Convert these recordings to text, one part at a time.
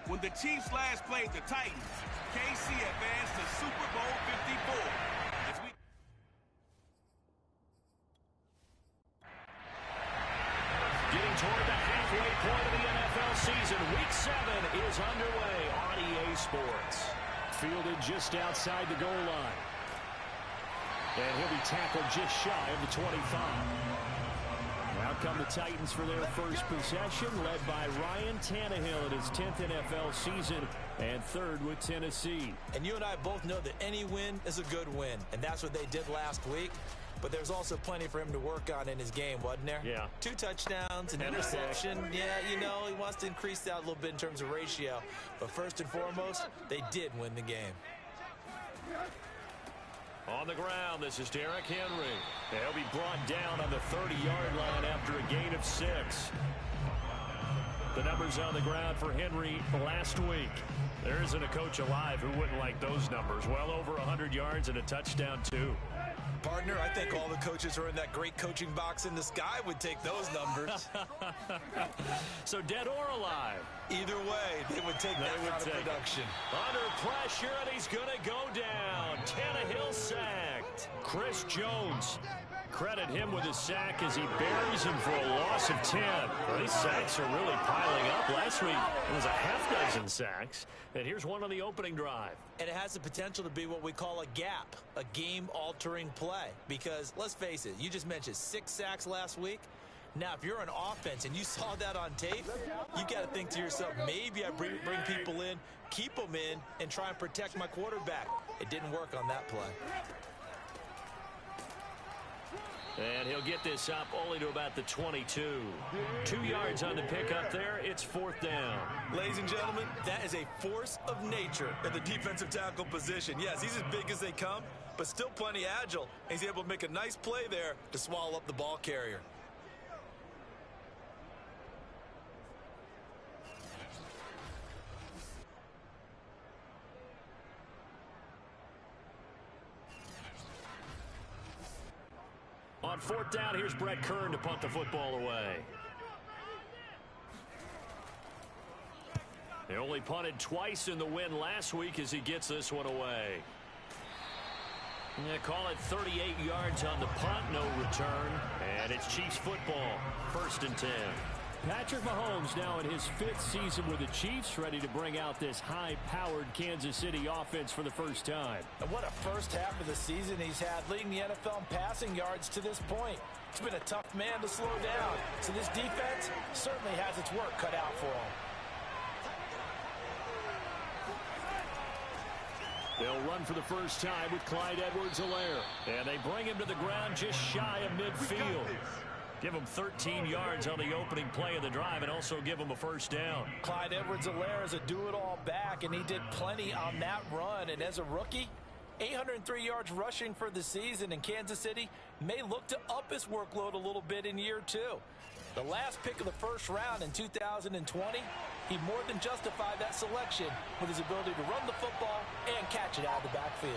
When the Chiefs last played the Titans, KC advanced to Super Bowl 54. Getting toward the halfway point of the NFL season, Week 7 is underway on EA Sports. Fielded just outside the goal line. And he'll be tackled just shy of the 25. Now come the Titans for their first possession, led by Ryan Tannehill in his 10th NFL season and third with Tennessee. And you and I both know that any win is a good win, and that's what they did last week. But there's also plenty for him to work on in his game, wasn't there? Yeah. 2 touchdowns, an interception. Yeah, you know, he wants to increase that a little bit in terms of ratio. But first and foremost, they did win the game. On the ground, this is Derrick Henry. He'll be brought down on the 30-yard line after a gain of 6. The numbers on the ground for Henry last week. There isn't a coach alive who wouldn't like those numbers. Well over 100 yards and a touchdown, too. Partner, I think all the coaches who are in that great coaching box in the sky would take those numbers. So dead or alive? Either way, they would take that kind of production. Under pressure, and he's going to go down. Tannehill sacked. Chris Jones. Credit him with a sack as he buries him for a loss of 10. Well, these sacks are really piling up. Last week, it was a half-dozen sacks. And here's one on the opening drive. And it has the potential to be what we call a gap, a game-altering play. Because, let's face it, you just mentioned 6 sacks last week. Now, if you're an offense and you saw that on tape, you got to think to yourself, maybe I bring people in, keep them in, and try and protect my quarterback. It didn't work on that play. And he'll get this up only to about the 22. 2 yards on the pickup there. It's 4th down. Ladies and gentlemen, that is a force of nature at the defensive tackle position. Yes, he's as big as they come, but still plenty agile. He's able to make a nice play there to swallow up the ball carrier. On 4th down, here's Brett Kern to punt the football away. They only punted twice in the win last week as he gets this one away. Call it 38 yards on the punt, no return. And it's Chiefs football, 1st and 10. Patrick Mahomes now in his 5th season with the Chiefs, ready to bring out this high-powered Kansas City offense for the first time. And what a first half of the season he's had, leading the NFL in passing yards to this point. It's been a tough man to slow down. So this defense certainly has its work cut out for him. They'll run for the first time with Clyde Edwards-Helaire. And they bring him to the ground just shy of midfield. Give him 13 yards on the opening play of the drive and also give him a first down. Clyde Edwards-Helaire is a do-it-all back, and he did plenty on that run. And as a rookie, 803 yards rushing for the season, and Kansas City may look to up his workload a little bit in year 2. The last pick of the first round in 2020, he more than justified that selection with his ability to run the football and catch it out of the backfield.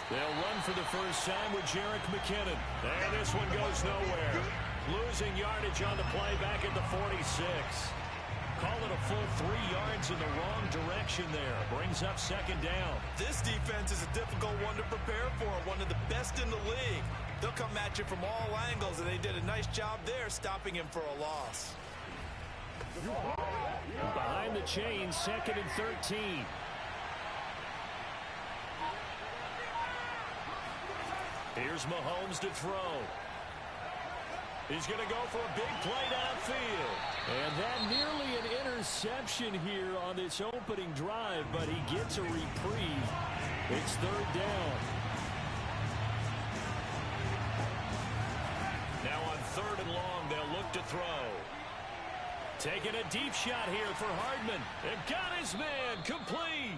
They'll run for the first time with Jerick McKinnon. And this one goes nowhere. Losing yardage on the play back at the 46. Call it a full 3 yards in the wrong direction there. Brings up 2nd down. This defense is a difficult one to prepare for. One of the best in the league. They'll come at you from all angles, and they did a nice job there stopping him for a loss. Behind the chains, 2nd and 13. Here's Mahomes to throw. He's going to go for a big play downfield. And that nearly an interception here on this opening drive, but he gets a reprieve. It's 3rd down. Now on 3rd and long, they'll look to throw. Taking a deep shot here for Hardman. And got his man complete.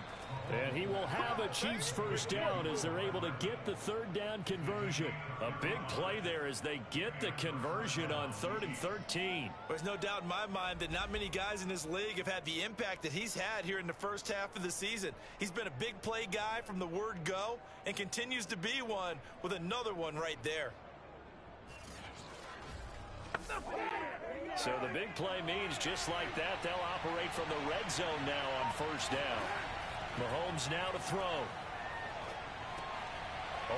And he will have a Chiefs first down as they're able to get the 3rd down conversion. A big play there as they get the conversion on 3rd and 13. There's no doubt in my mind that not many guys in this league have had the impact that he's had here in the first half of the season. He's been a big play guy from the word go and continues to be one with another one right there. So the big play means just like that, they'll operate from the red zone now on first down. Mahomes now to throw.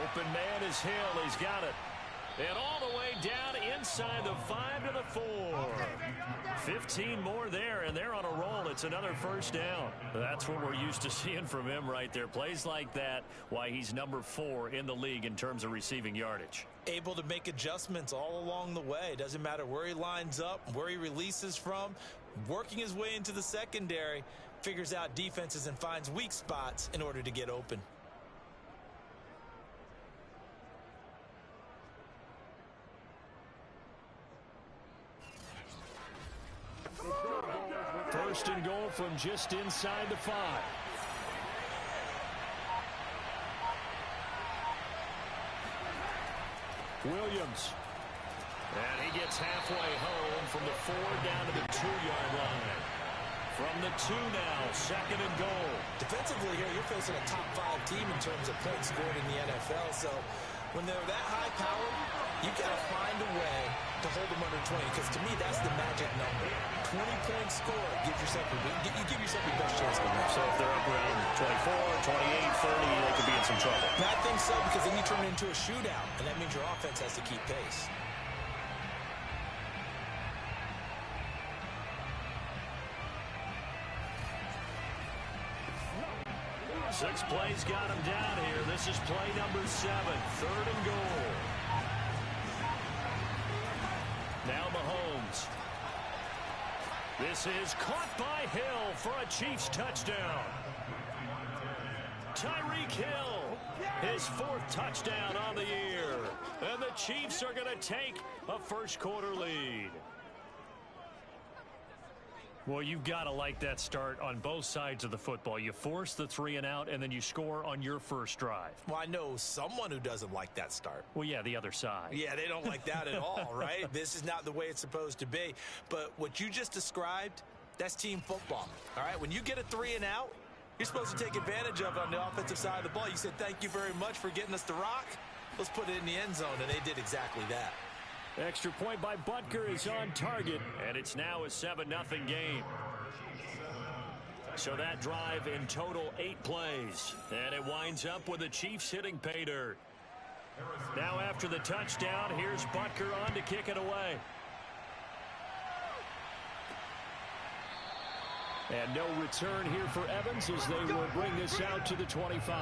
Open man is Hill. He's got it. And all the way down inside the 5 to the 4. 15 more there, and they're on a roll. It's another first down. That's what we're used to seeing from him right there. Plays like that, why he's number 4 in the league in terms of receiving yardage. Able to make adjustments all along the way. Doesn't matter where he lines up, where he releases from. Working his way into the secondary, figures out defenses and finds weak spots in order to get open. First and goal from just inside the 5. Williams. And he gets halfway home from the 4 down to the 2-yard line. From the 2 now, second and goal. Defensively here, you're facing a top 5 team in terms of points scored in the NFL. So when they're that high powered, you've got to find a way to hold them under 20, because to me, that's the magic number. 20-point score gives yourself you give yourself your best chance to win. So if they're up around 24, 28, 30, they could be in some trouble. I think so, because then you turn it into a shootout, and that means your offense has to keep pace. Six plays got him down here. This is play number 7, third and goal. Now Mahomes. This is caught by Hill for a Chiefs touchdown. Tyreek Hill, his 4th touchdown on the year. And the Chiefs are going to take a first quarter lead. Well, you've got to like that start on both sides of the football. You force the 3 and out, and then you score on your first drive. Well, I know someone who doesn't like that start. Well, yeah, the other side. Yeah, they don't like that at all, right? This is not the way it's supposed to be. But what you just described, that's team football, all right? When you get a 3 and out, you're supposed to take advantage of it on the offensive side of the ball. You said, thank you very much for getting us the rock. Let's put it in the end zone, and they did exactly that. Extra point by Butker is on target, and it's now a 7-0 game. So that drive in total 8 plays, and it winds up with the Chiefs hitting pay dirt. Now after the touchdown, here's Butker on to kick it away. And no return here for Evans as they will bring this out to the 25.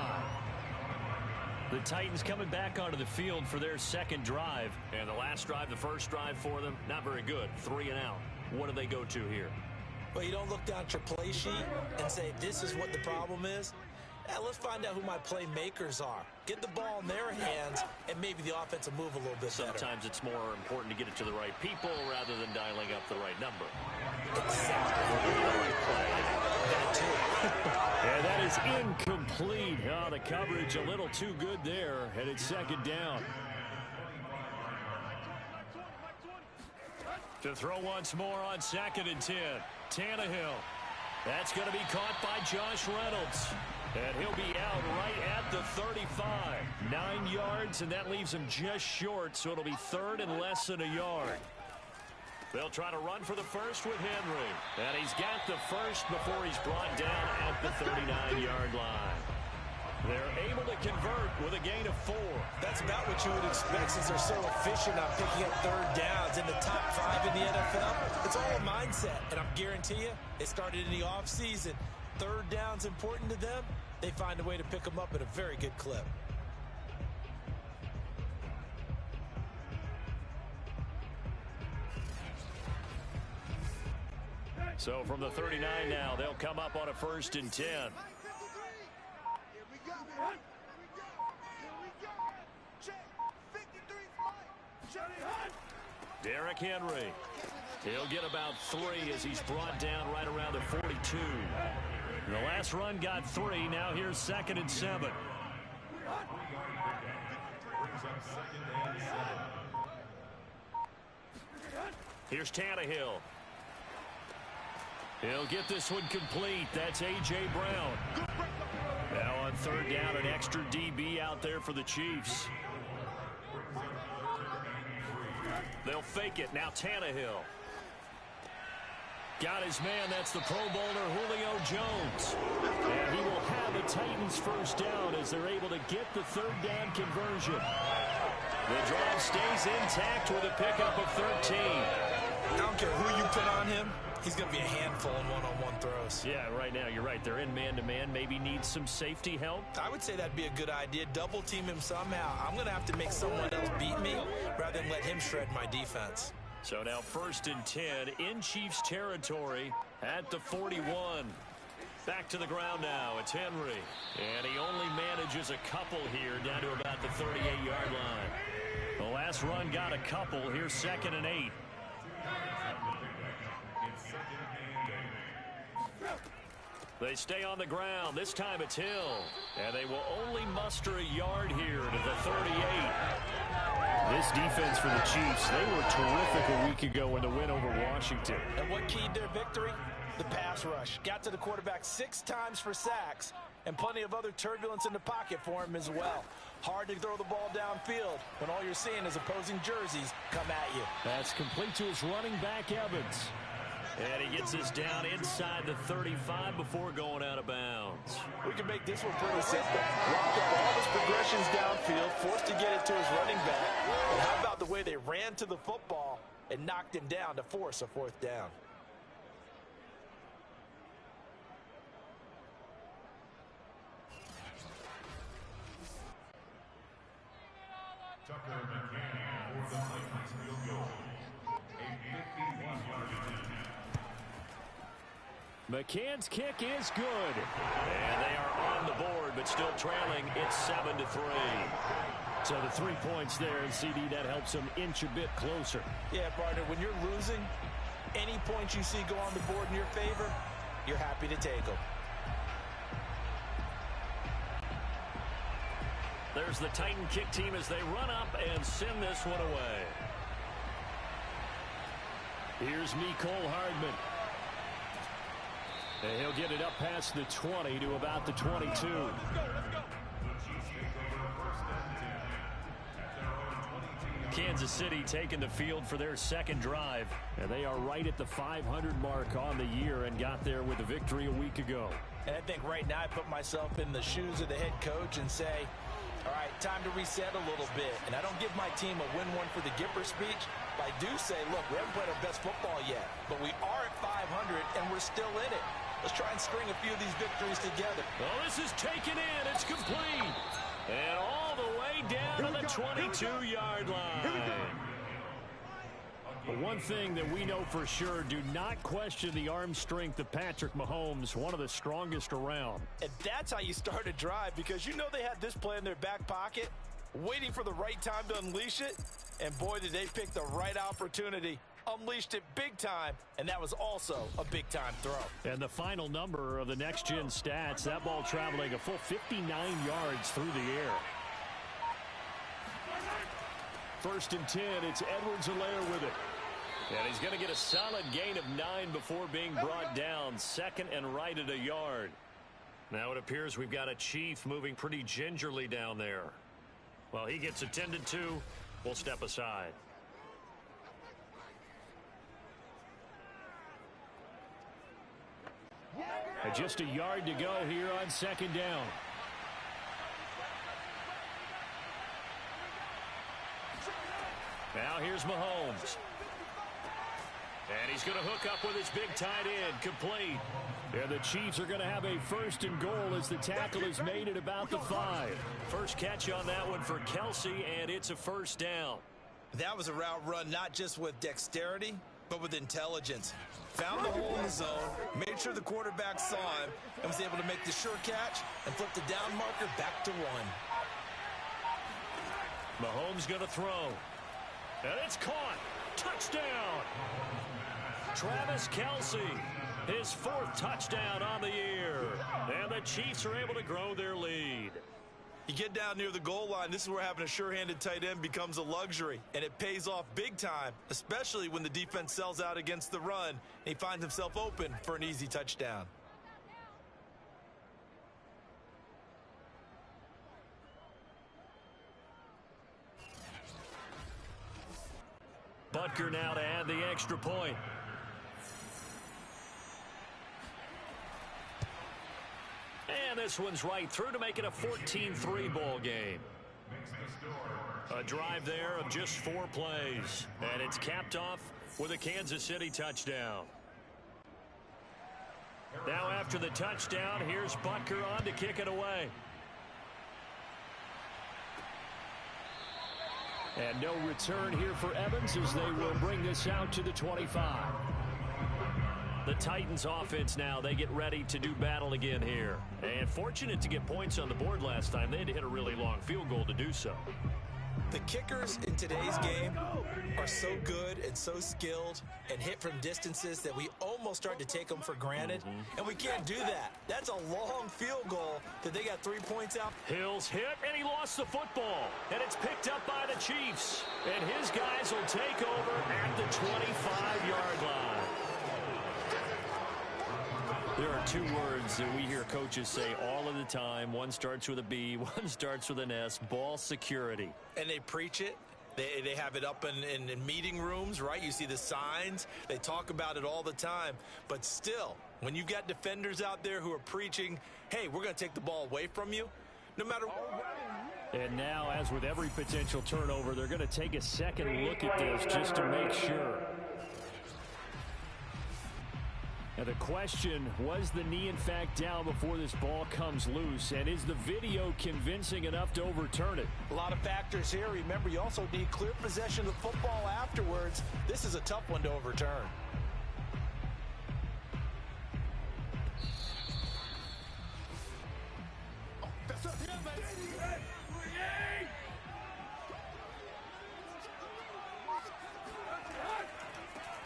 The Titans coming back onto the field for their second drive. And the last drive, the first drive for them, not very good. 3 and out. What do they go to here? Well, you don't look down at your play sheet and say, this is what the problem is. Let's find out who my playmakers are. Get the ball in their hands, and maybe the offense will move a little bit better. Sometimes it's more important to get it to the right people rather than dialing up the right number. Exactly. The right play. That too. And that is incomplete. Oh, the coverage a little too good there, and it's second down. To throw once more on 2nd and 10. Tannehill. That's going to be caught by Josh Reynolds. And he'll be out right at the 35. 9 yards, and that leaves him just short, so it'll be 3rd and less than a yard. They'll try to run for the first with Henry. And he's got the first before he's brought down at the 39-yard line. They're able to convert with a gain of 4. That's about what you would expect since they're so efficient on picking up 3rd downs in the top 5 in the NFL. It's all a mindset, and I guarantee you, it started in the offseason. 3rd down's important to them. They find a way to pick them up at a very good clip. So from the 39 now, they'll come up on a 1st and 10. Derrick Henry. He'll get about 3 as he's brought down right around the 42. The last run got 3. Now here's 2nd and 7. Here's Tannehill. He'll get this one complete. That's A.J. Brown. Now on 3rd down, an extra DB out there for the Chiefs. They'll fake it. Now Tannehill. Got his man. That's the Pro Bowler Julio Jones. And he will have a Titans first down as they're able to get the third down conversion. The drive stays intact with a pickup of 13. I don't care who you put on him. He's going to be a handful in one-on-one throws. Yeah, right now, you're right. They're in man-to-man. Maybe needs some safety help. I would say that'd be a good idea. Double team him somehow. I'm going to have to make someone else beat me rather than let him shred my defense. So now 1st and 10 in Chiefs territory at the 41. Back to the ground now. It's Henry. And he only manages a couple here down to about the 38-yard line. The last run got a couple. Here's 2nd and 8. They stay on the ground. This time it's Hill. And they will only muster a yard here to the 38. This defense for the Chiefs, they were terrific a week ago in the win over Washington. And what keyed their victory? The pass rush. Got to the quarterback 6 times for sacks, and plenty of other turbulence in the pocket for him as well. Hard to throw the ball downfield when all you're seeing is opposing jerseys come at you. That's complete to his running back, Evans. And he gets this down inside the 35 before going out of bounds. We can make this one pretty simple. Locked up all his progressions downfield, forced to get it to his running back. And how about the way they ran to the football and knocked him down to force a 4th down? Tucker McCann for the Titans field goal. A 51-yard attempt. McCann's kick is good. And they are on the board, but still trailing. It's 7-3. So the 3 points there, and CD, that helps them inch a bit closer. Yeah, partner, when you're losing, any points you see go on the board in your favor, you're happy to take them. There's the Titan kick team as they run up and send this one away. Here's Mecole Hardman. And he'll get it up past the 20 to about the 22. Let's go. Kansas City taking the field for their second drive. And they are right at the 500 mark on the year and got there with a victory a week ago. And I think right now I put myself in the shoes of the head coach and say, all right, time to reset a little bit. And I don't give my team a win one for the Gipper speech, but I do say, look, we haven't played our best football yet, but we are at 500 and we're still in it. Let's try and string a few of these victories together. Well, this is taken in. It's complete. And all the way down to the 22-yard line. But one thing that we know for sure, do not question the arm strength of Patrick Mahomes, one of the strongest around. And that's how you start a drive, because you know they had this play in their back pocket, waiting for the right time to unleash it. And boy, did they pick the right opportunity. Unleashed it big time, and that was also a big-time throw. And the final number of the next-gen stats, that ball traveling a full 59 yards through the air. 1st and 10, it's Edwards-Helaire with it. And he's going to get a solid gain of 9 before being brought down. 2nd and right at a yard. Now it appears we've got a Chief moving pretty gingerly down there. Well, he gets attended to. We'll step aside. And just a yard to go here on 2nd down. Now here's Mahomes. And he's going to hook up with his big tight end, complete. And the Chiefs are going to have a 1st and goal as the tackle is made at about the 5. First catch on that one for Kelsey, and it's a 1st down. That was a route run not just with dexterity, but with intelligence. Found the hole in the zone, made sure the quarterback saw him, and was able to make the sure catch and flip the down marker back to 1. Mahomes going to throw. And it's caught. Touchdown. Travis Kelsey, his 4th touchdown on the year. And the Chiefs are able to grow their lead. You get down near the goal line, this is where having a sure-handed tight end becomes a luxury, and it pays off big time, especially when the defense sells out against the run, and he finds himself open for an easy touchdown. Butker now to add the extra point. this one's right through to make it a 14-3 ball game. A drive there of just 4 plays. And it's capped off with a Kansas City touchdown. Now after the touchdown, here's Butker on to kick it away. And no return here for Evans as they will bring this out to the 25. The Titans offense now, they get ready to do battle again here. And fortunate to get points on the board last time. They had to hit a really long field goal to do so. The kickers in today's game are so good and so skilled and hit from distances that we almost start to take them for granted. And we can't do that. That's a long field goal that they got 3 points out. Hills hit, and he lost the football. And it's picked up by the Chiefs. And his guys will take over at the 25-yard line. There are 2 words that we hear coaches say all of the time. One starts with a B, one starts with an S, ball security. And they preach it. They have it up in meeting rooms, right? You see the signs. They talk about it all the time. But still, when you've got defenders out there who are preaching, hey, we're going to take the ball away from you, no matter what. And now, as with every potential turnover, they're going to take a second look at this just to make sure. Now the question, was the knee in fact down before this ball comes loose? And is the video convincing enough to overturn it? A lot of factors here. Remember, you also need clear possession of the football afterwards. This is a tough one to overturn.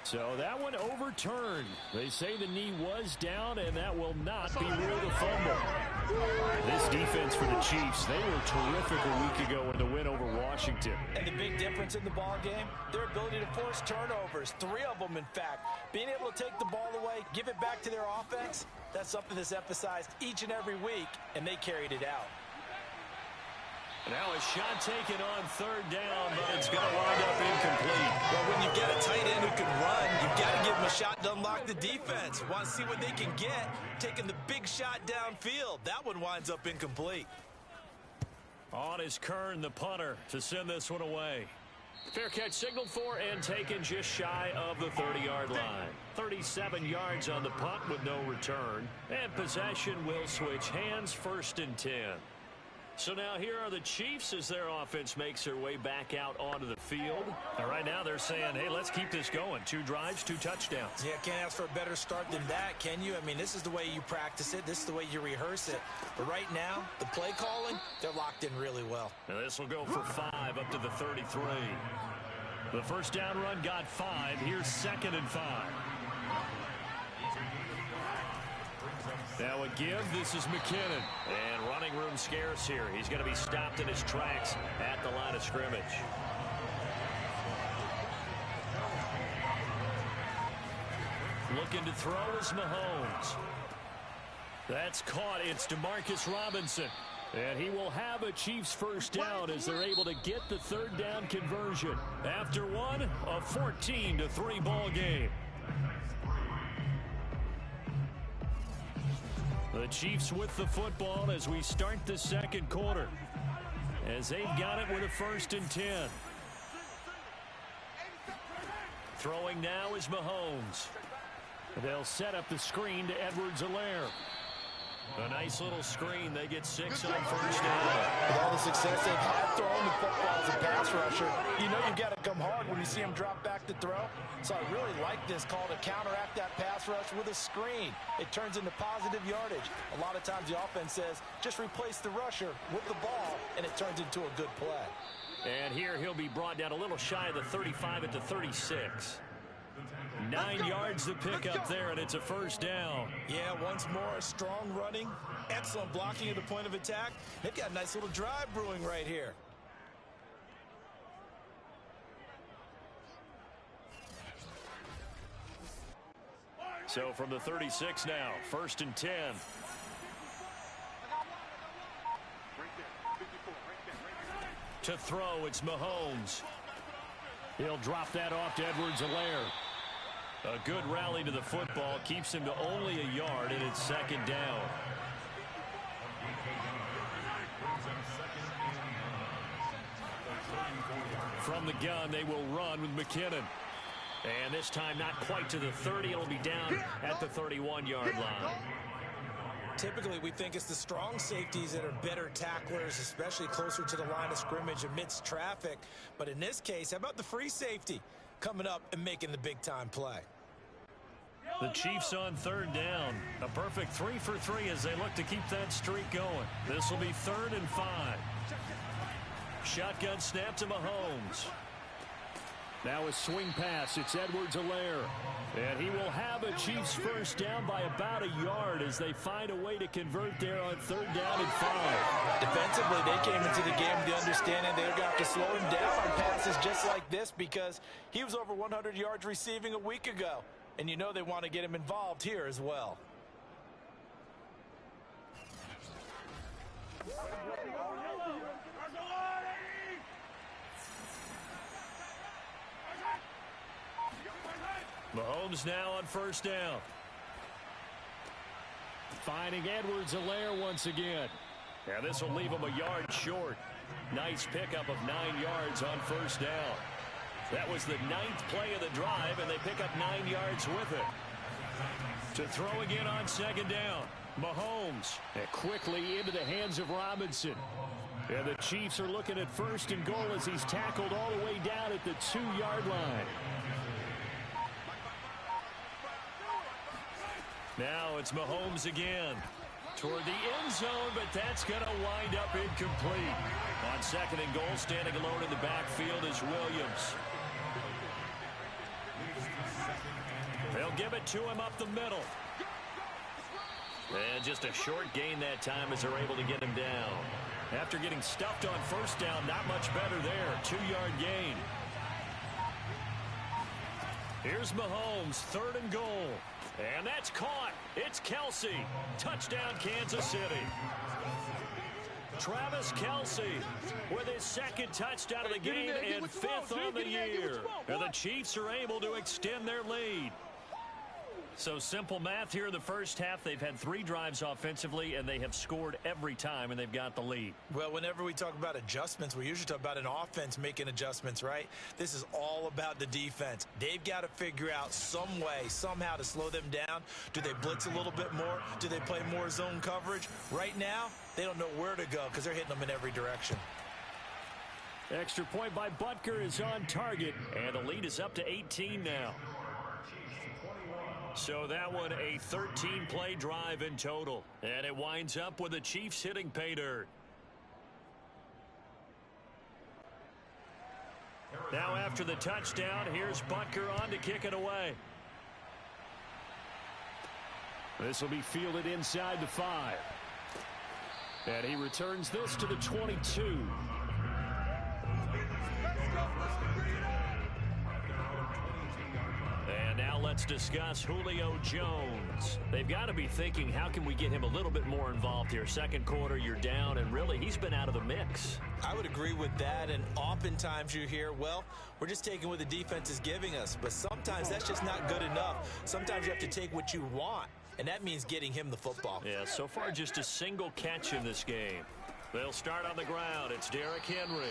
So that one overturned. They say the knee was down, and that will not be ruled a fumble. This defense for the Chiefs, they were terrific a week ago in the win over Washington. And the big difference in the ball game, their ability to force turnovers, 3 of them in fact. Being able to take the ball away, give it back to their offense, that's something that's emphasized each and every week, and they carried it out. Now a shot taken on 3rd down, but it's going to wind up incomplete. Well, when you've got a tight end who can run, you've got to give him a shot to unlock the defense. Want to see what they can get, taking the big shot downfield. That one winds up incomplete. On is Kern, the punter, to send this one away. Fair catch signaled for and taken just shy of the 30-yard line. 37 yards on the punt with no return. And possession will switch hands, 1st and 10. So now here are the Chiefs as their offense makes their way back out onto the field. And right now they're saying, hey, let's keep this going. 2 drives, 2 touchdowns. Yeah, can't ask for a better start than that, can you? I mean, this is the way you practice it. This is the way you rehearse it. But right now, the play calling, they're locked in really well. Now this will go for 5 up to the 33. The first down run got 5. Here's 2nd and 5. Now a give, this is McKinnon. And running room scarce here. He's going to be stopped in his tracks at the line of scrimmage. Looking to throw is Mahomes. That's caught. It's Demarcus Robinson. And he will have a Chiefs first down as they're able to get the 3rd down conversion. After one, a 14-3 ball game. The Chiefs with the football as we start the 2nd quarter. As they've got it with a 1st and 10. Throwing now is Mahomes. They'll set up the screen to Edwards-Helaire. A nice little screen. They get 6 on 1st down. With all the success they've had throwing the football as a pass rusher, you know you've got to come hard when you see him drop back to throw. So I really like this call to counteract that pass rush with a screen. It turns into positive yardage. A lot of times the offense says, just replace the rusher with the ball, and it turns into a good play. And here he'll be brought down a little shy of the 35 at the 36. 9 yards to pick up there, and it's a 1st down. Yeah, once more, strong running, excellent blocking at the point of attack. They've got a nice little drive brewing right here. So from the 36 now, 1st and 10. To throw, it's Mahomes. He'll drop that off to Edwards-Helaire. A good rally to the football keeps him to only a yard, and it's 2nd down. from the gun, they will run with McKinnon. And this time not quite to the 30. It'll be down at the 31-yard line. Typically, we think it's the strong safeties that are better tacklers, especially closer to the line of scrimmage amidst traffic. But in this case, how about the free safety coming up and making the big-time play? The Chiefs on third down. A perfect 3 for 3 as they look to keep that streak going. This will be 3rd and 5. Shotgun snap to Mahomes. Now a swing pass. It's Edwards-Helaire. And he will have a Chiefs first down by about a yard as they find a way to convert there on 3rd down and 5. Defensively, they came into the game with the understanding they're going to have to slow him down on passes just like this because he was over 100 yards receiving a week ago. And you know they want to get him involved here as well. Mahomes now on first down. Finding Edwards-Helaire once again. And this will leave him a yard short. Nice pickup of 9 yards on first down. That was the 9th play of the drive, and they pick up 9 yards with it. To throw again on second down. Mahomes. And quickly into the hands of Robinson. And the Chiefs are looking at 1st and goal as he's tackled all the way down at the 2-yard line. Now it's Mahomes again. Toward the end zone, but that's going to wind up incomplete. On 2nd and goal, standing alone in the backfield is Williams. They'll give it to him up the middle. And just a short gain that time as they're able to get him down. After getting stuffed on first down, not much better there. 2-yard gain. Here's Mahomes, 3rd and goal. And that's caught. It's Kelce. Touchdown, Kansas City. Travis Kelce with his 2nd touchdown of the game and 5th on the year. And the Chiefs are able to extend their lead. So simple math here in the first half. They've had 3 drives offensively, and they have scored every time, and they've got the lead. Well, whenever we talk about adjustments, we usually talk about an offense making adjustments, right? This is all about the defense. They've got to figure out some way, somehow to slow them down. Do they blitz a little bit more? Do they play more zone coverage? Right now, they don't know where to go because they're hitting them in every direction. Extra point by Butker is on target, and the lead is up to 18 now. So that one a 13-play drive in total. And it winds up with the Chiefs hitting pay dirt. Now after the touchdown, here's Butker on to kick it away. This will be fielded inside the 5. And he returns this to the 22. And now let's discuss Julio Jones. They've got to be thinking, how can we get him a little bit more involved here? Second quarter, you're down, and really, he's been out of the mix. I would agree with that, and oftentimes you hear, well, we're just taking what the defense is giving us. But sometimes that's just not good enough. Sometimes you have to take what you want, and that means getting him the football. Yeah, so far just a single catch in this game. They'll start on the ground. It's Derrick Henry,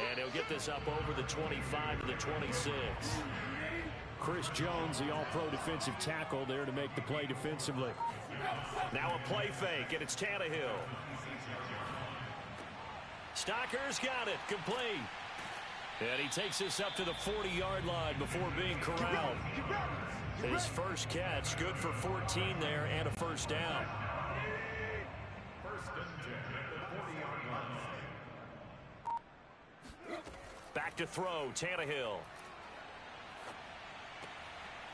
and he'll get this up over the 25 to the 26. Chris Jones, the all-pro defensive tackle, there to make the play defensively. Now a play fake, and it's Tannehill. Stocker's got it, complete. And he takes this up to the 40-yard line before being corralled. His first catch, good for 14 there, and a first down. Back to throw, Tannehill.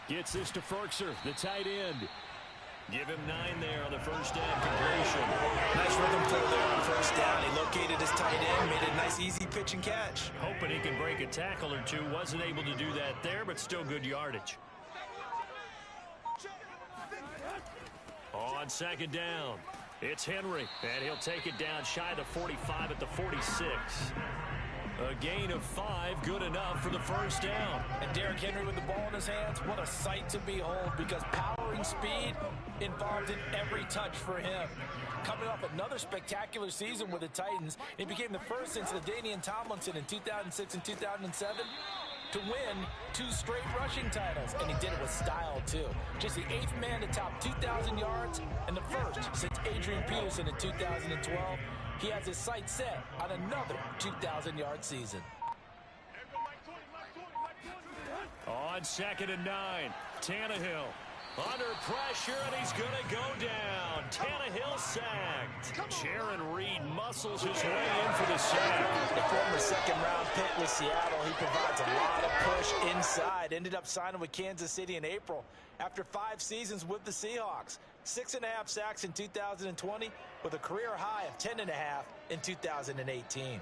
Gets this to Ferkser, the tight end. Give him 9 there on the first down completion. Nice rhythm throw there on first down. He located his tight end, made a nice easy pitch and catch. Hoping he can break a tackle or two. Wasn't able to do that there, but still good yardage. On second down, it's Henry, and he'll take it down shy of the 45 at the 46. A gain of 5, good enough for the first down. And Derrick Henry with the ball in his hands, what a sight to behold, because powering and speed involved in every touch for him. Coming off another spectacular season with the Titans, he became the first since LaDainian Tomlinson in 2006 and 2007 to win 2 straight rushing titles, and he did it with style, too. Just the 8th man to top 2,000 yards and the first since Adrian Peterson in 2012. He has his sights set on another 2,000-yard season. On 2nd and 9, Tannehill under pressure, and he's going to go down. Tannehill sacked. Jaron Reed muscles his way in for the sack. The former second-round pick with Seattle, he provides a lot of push inside. Ended up signing with Kansas City in April after 5 seasons with the Seahawks. 6.5 sacks in 2020 with a career high of 10.5 in 2018.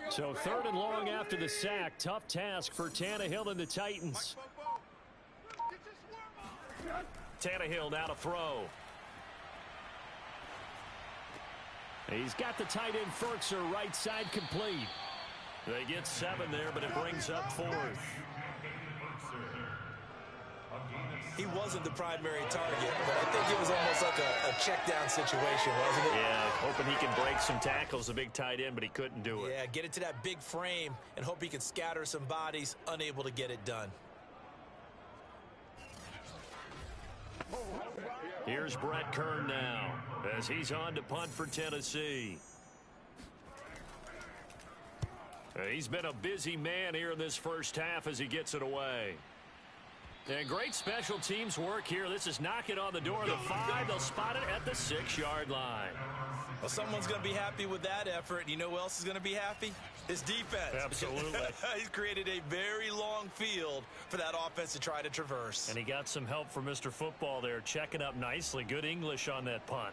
So 3rd and long after the sack. Tough task for Tannehill and the Titans. Tannehill now to throw. He's got the tight end Ferkser right side complete. They get 7 there, but it brings up 4th. He wasn't the primary target, but I think it was almost like a check-down situation, wasn't it? Yeah, hoping he can break some tackles, a big tight end, but he couldn't do it. Yeah, get it to that big frame and hope he can scatter some bodies, unable to get it done. Here's Brett Kern now as he's on to punt for Tennessee. He's been a busy man here in this first half as he gets it away. And great special teams work here. This is knocking on the door of the 5. They'll spot it at the 6-yard line. Well, someone's going to be happy with that effort. You know who else is going to be happy? His defense. Absolutely. He's created a very long field for that offense to try to traverse. And he got some help from Mr. Football there, checking up nicely. Good English on that punt.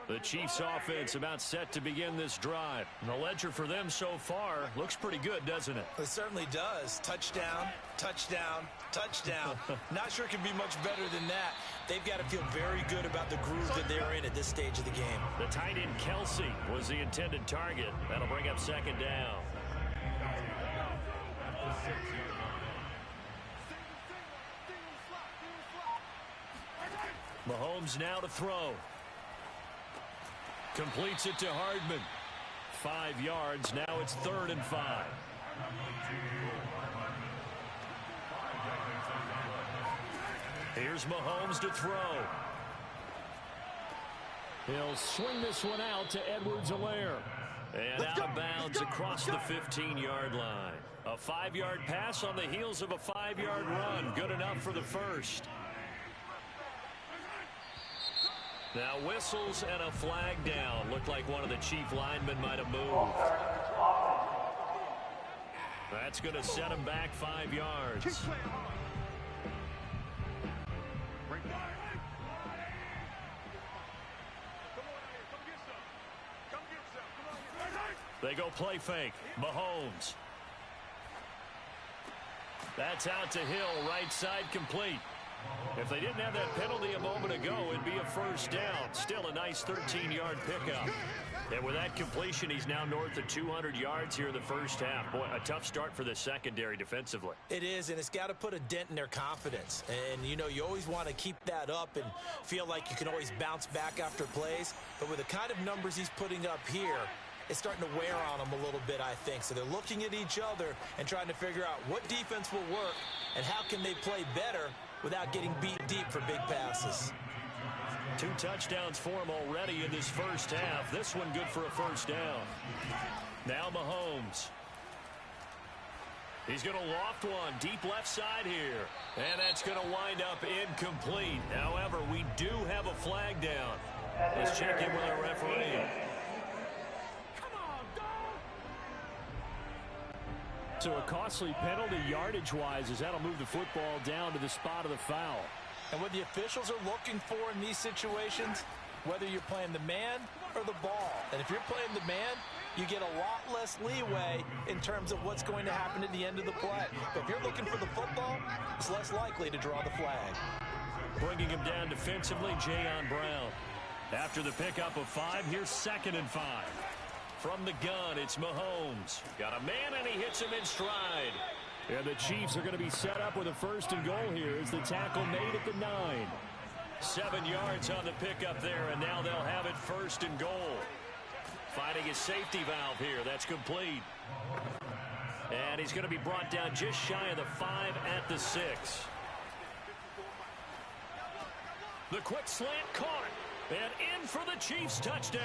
The Chiefs offense about set to begin this drive. And the ledger for them so far looks pretty good, doesn't it? It certainly does. Touchdown, touchdown, touchdown. Not sure it can be much better than that. They've got to feel very good about the groove that they're in at this stage of the game. The tight end Kelsey was the intended target. That'll bring up 2nd down. Mahomes now to throw. Completes it to Hardman. 5 yards. Now it's 3rd and 5. Here's Mahomes to throw. He'll swing this one out to Edwards-Helaire. And out of bounds across the 15-yard line. A 5-yard pass on the heels of a 5-yard run. Good enough for the first. Now whistles and a flag down. Looked like one of the Chief linemen might have moved. That's going to set him back 5 yards. They go play fake. Mahomes. That's out to Hill, right side complete. If they didn't have that penalty a moment ago, it'd be a first down. Still a nice 13-yard pickup. And with that completion, he's now north of 200 yards here in the first half. Boy, a tough start for the secondary defensively. It is, and it's got to put a dent in their confidence. And, you know, you always want to keep that up and feel like you can always bounce back after plays. But with the kind of numbers he's putting up here, it's starting to wear on them a little bit, I think. So they're looking at each other and trying to figure out what defense will work and how can they play better without getting beat deep for big passes. 2 touchdowns for him already in this first half. This one good for a first down. Now Mahomes. He's going to loft one deep left side here. And that's going to wind up incomplete. However, we do have a flag down. Let's check in with our referee. So a costly penalty yardage-wise as that'll move the football down to the spot of the foul. And what the officials are looking for in these situations, whether you're playing the man or the ball. And if you're playing the man, you get a lot less leeway in terms of what's going to happen at the end of the play. But if you're looking for the football, it's less likely to draw the flag. Bringing him down defensively, Jayon Brown. After the pickup of 5, here's 2nd and 5. From the gun, it's Mahomes. Got a man, and he hits him in stride. And the Chiefs are going to be set up with a 1st and goal here as the tackle made at the 9. 7 yards on the pickup there, and now they'll have it 1st and goal. Finding his safety valve here. That's complete. And he's going to be brought down just shy of the 5 at the 6. The quick slant caught. And in for the Chiefs touchdown.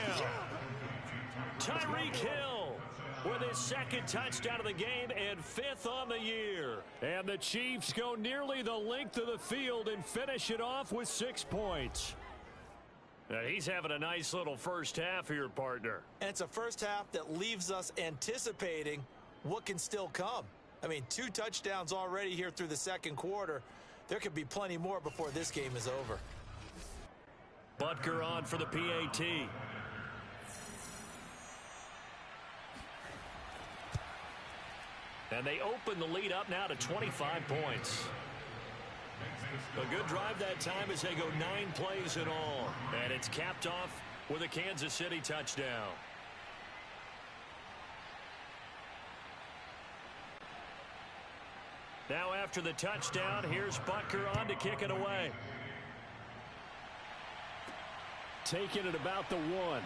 Tyreek Hill with his 2nd touchdown of the game and 5th on the year. And the Chiefs go nearly the length of the field and finish it off with 6 points. Now he's having a nice little first half here, partner. And it's a first half that leaves us anticipating what can still come. I mean, 2 touchdowns already here through the 2nd quarter. There could be plenty more before this game is over. Butker on for the PAT. And they open the lead up now to 25 points. A good drive that time as they go 9 plays in all. And it's capped off with a Kansas City touchdown. Now after the touchdown, here's Butker on to kick it away. Taking it about the 1.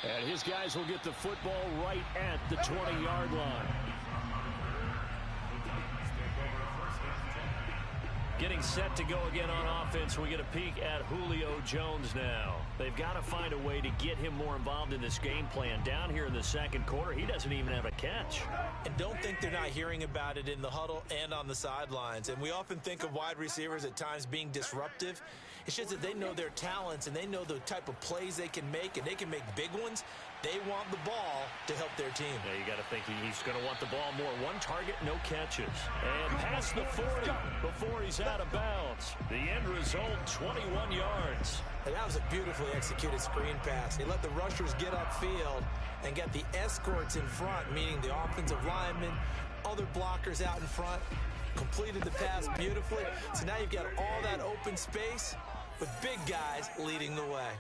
And his guys will get the football right at the 20-yard line. Getting set to go again on offense. We get a peek at Julio Jones now. They've got to find a way to get him more involved in this game plan. Down here in the 2nd quarter, he doesn't even have a catch. And don't think they're not hearing about it in the huddle and on the sidelines. And we often think of wide receivers at times being disruptive. It's just that they know their talents and they know the type of plays they can make, and they can make big ones. They want the ball to help their team. Yeah, you got to think he's going to want the ball more. 1 target, no catches. And past the 40 before he's out of bounds. The end result, 21 yards. And that was a beautifully executed screen pass. They let the rushers get upfield and get the escorts in front, meaning the offensive linemen, other blockers out in front. Completed the pass beautifully. So now you've got all that open space with big guys leading the way.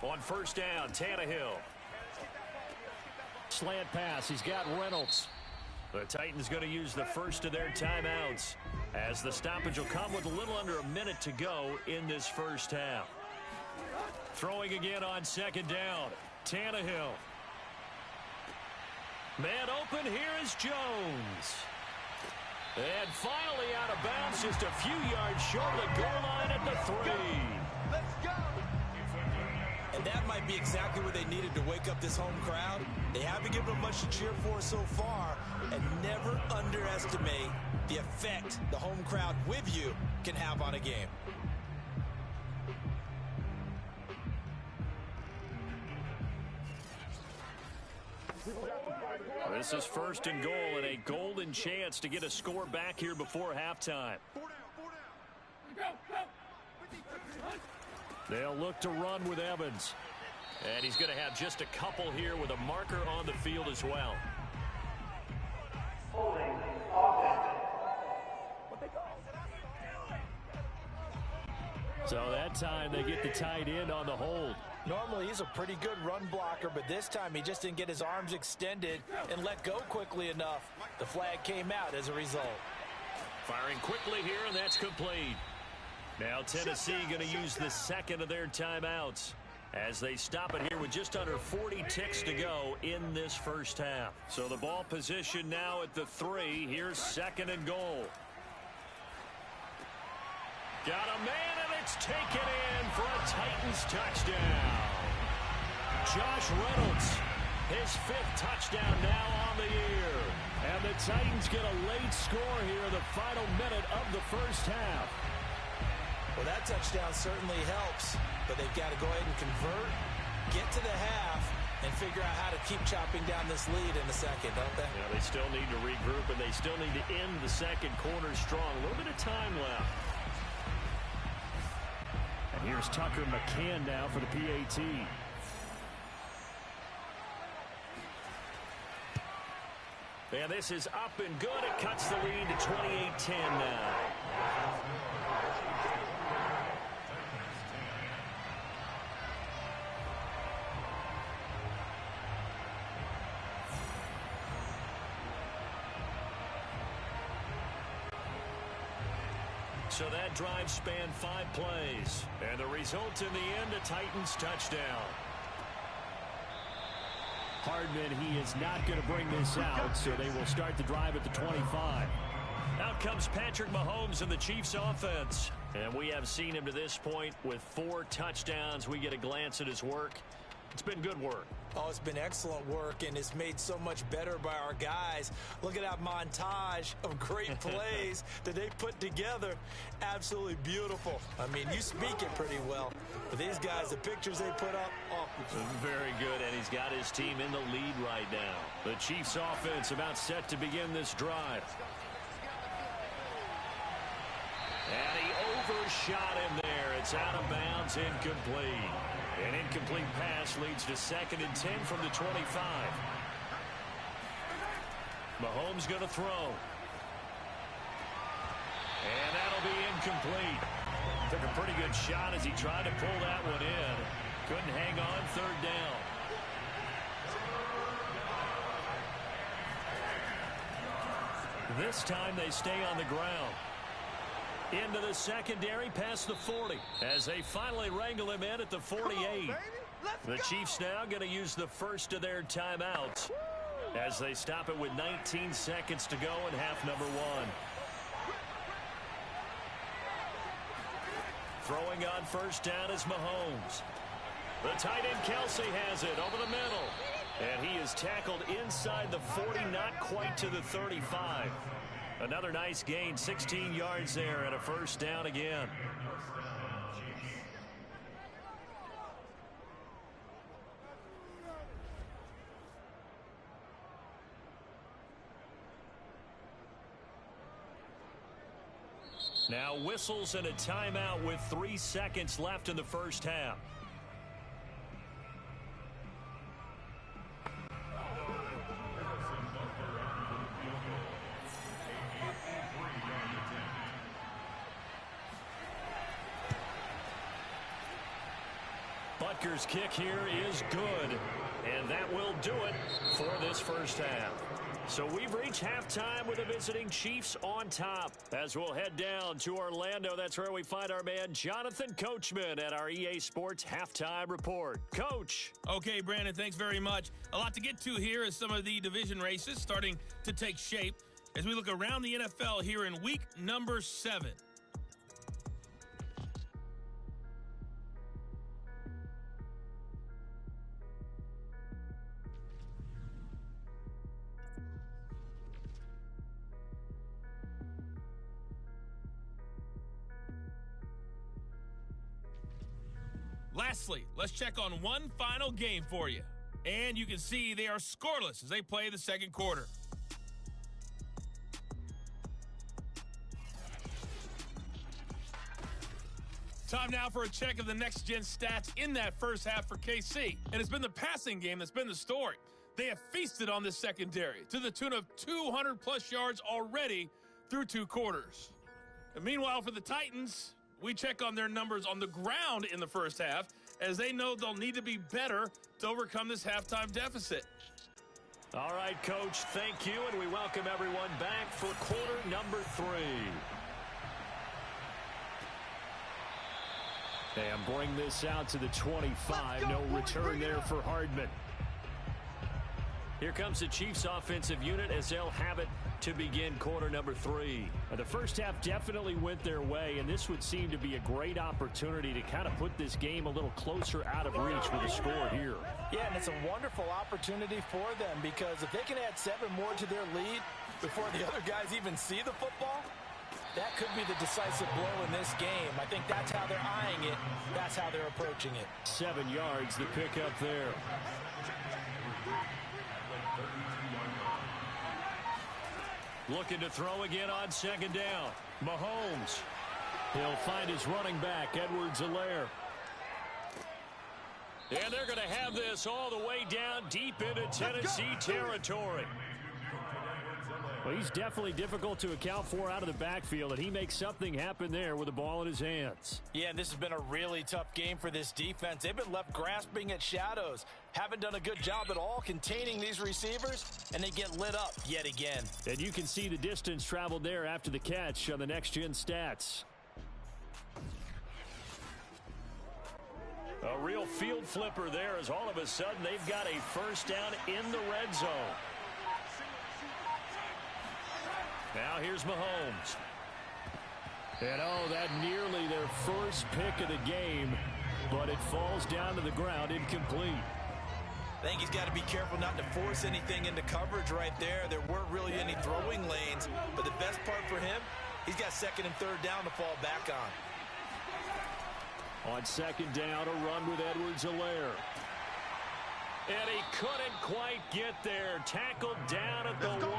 On 1st down, Tannehill. Slant pass. He's got Reynolds. The Titans going to use the first of their timeouts as the stoppage will come with a little under a minute to go in this first half. Throwing again on 2nd down. Tannehill. Man open. Here is Jones. And finally out of bounds, just a few yards short of the goal line at the 3. Let's go. And that might be exactly what they needed to wake up this home crowd. They haven't given them much to cheer for so far, and never underestimate the effect the home crowd with you can have on a game. This is 1st and goal and a golden chance to get a score back here before halftime. They'll look to run with Evans. And he's going to have just a couple here with a marker on the field as well. So that time they get the tight end on the hold. Normally he's a pretty good run blocker, but this time he just didn't get his arms extended and let go quickly enough. The flag came out as a result. Firing quickly here, and that's complete. Now Tennessee going to use the 2nd of their timeouts as they stop it here with just under 40 ticks to go in this first half. So the ball position now at the 3. Here's 2nd and goal. Got a man, and it's taken in for a Titans touchdown. Josh Reynolds, his 5th touchdown now on the year. And the Titans get a late score here in the final minute of the first half. Well, that touchdown certainly helps, but they've got to go ahead and convert, get to the half, and figure out how to keep chopping down this lead in the 2nd, don't they? Yeah, they still need to regroup, and they still need to end the 2nd quarter strong. A little bit of time left. And here's Tucker McCann now for the PAT. And this is up and good. It cuts the lead to 28-10 now. So that drive spanned 5 plays. And the result in the end, a Titans touchdown. Hardman, he is not going to bring this out, so they will start the drive at the 25. Out comes Patrick Mahomes and the Chiefs offense. And we have seen him to this point with 4 touchdowns. We get a glance at his work. It's been good work. Oh, it's been excellent work, and it's made so much better by our guys. Look at that montage of great plays that they put together. Absolutely beautiful. I mean, you speak it pretty well. But these guys, the pictures they put up, oh. Very good, and he's got his team in the lead right now. The Chiefs offense about set to begin this drive. And he overshot him there. It's out of bounds, incomplete. An incomplete pass leads to 2nd and 10 from the 25. Mahomes going to throw. And that'll be incomplete. Took a pretty good shot as he tried to pull that one in. Couldn't hang on, 3rd down. This time they stay on the ground. Into the secondary past the 40 as they finally wrangle him in at the 48. The Chiefs now going to use the first of their timeouts as they stop it with 19 seconds to go in half number 1. Throwing on first down is Mahomes. The tight end Kelsey has it over the middle. And he is tackled inside the 40, not quite to the 35. Another nice gain, 16 yards there, and a first down again. Now whistles and a timeout with 3 seconds left in the first half. Butker's kick here is good, and that will do it for this first half. So we've reached halftime with the visiting Chiefs on top. As we'll head down to Orlando, that's where we find our man Jonathan Coachman at our EA Sports Halftime Report. Coach. Okay, Brandon, thanks very much. A lot to get to here as some of the division races starting to take shape as we look around the NFL here in week number 7. Lastly, let's check on one final game for you. And you can see they are scoreless as they play the second quarter. Time now for a check of the next-gen stats in that first half for KC. And it's been the passing game that's been the story. They have feasted on this secondary to the tune of 200-plus yards already through 2 quarters. And meanwhile, for the Titans, we check on their numbers on the ground in the first half as they know they'll need to be better to overcome this halftime deficit. All right, Coach, thank you, and we welcome everyone back for quarter number 3. And bring this out to the 25. No return there for Hardman. Here comes the Chiefs offensive unit as they'll have it to begin quarter number 3. The first half definitely went their way, and this would seem to be a great opportunity to kind of put this game a little closer out of reach with a score here. Yeah, and it's a wonderful opportunity for them because if they can add 7 more to their lead before the other guys even see the football, that could be the decisive blow in this game. I think that's how they're eyeing it. That's how they're approaching it. 7 yards, the pickup there. Looking to throw again on second down. Mahomes. He'll find his running back, Edwards-Helaire. And they're going to have this all the way down deep into Tennessee territory. Well, he's definitely difficult to account for out of the backfield, and he makes something happen there with the ball in his hands. Yeah, and this has been a really tough game for this defense. They've been left grasping at shadows. Haven't done a good job at all containing these receivers, and they get lit up yet again. And you can see the distance traveled there after the catch on the next-gen stats. A real field flipper there as all of a sudden they've got a first down in the red zone. Now here's Mahomes. And oh, that nearly their first pick of the game, but it falls down to the ground incomplete. I think he's got to be careful not to force anything into coverage right there. There weren't really any throwing lanes, but the best part for him, he's got second and third down to fall back on. On second down, a run with Edwards-Helaire. And he couldn't quite get there. Tackled down at the 1.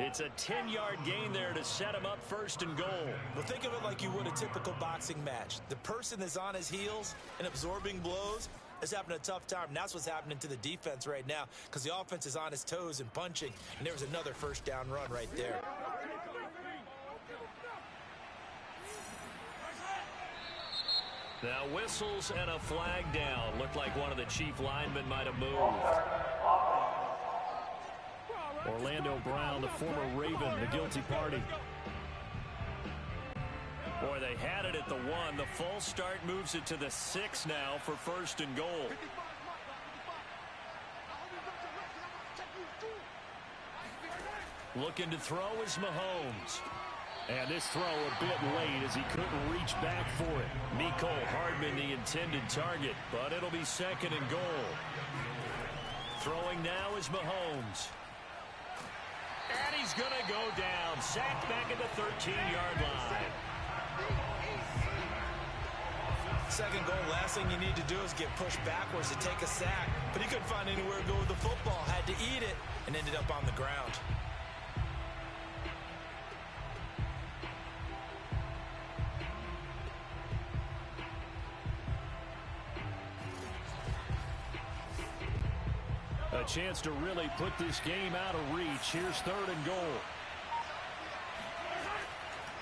It's a 10-yard gain there to set him up first and goal. Well, think of it like you would a typical boxing match. The person that's on his heels and absorbing blows is having a tough time. And that's what's happening to the defense right now because the offense is on his toes and punching. And there was another first down run right there. Now whistles and a flag down. Looked like one of the chief linemen might have moved. Orlando Brown, the former Raven, the guilty party. Boy, they had it at the 1. The false start moves it to the 6 now for first and goal. Looking to throw is Mahomes. And this throw a bit late as he couldn't reach back for it. Mecole Hardman the intended target, but it'll be second and goal. Throwing now is Mahomes. And he's going to go down. Sacked back at the 13-yard line. Second goal, last thing you need to do is get pushed backwards to take a sack. But he couldn't find anywhere to go with the football. Had to eat it and ended up on the ground. A chance to really put this game out of reach. Here's third and goal.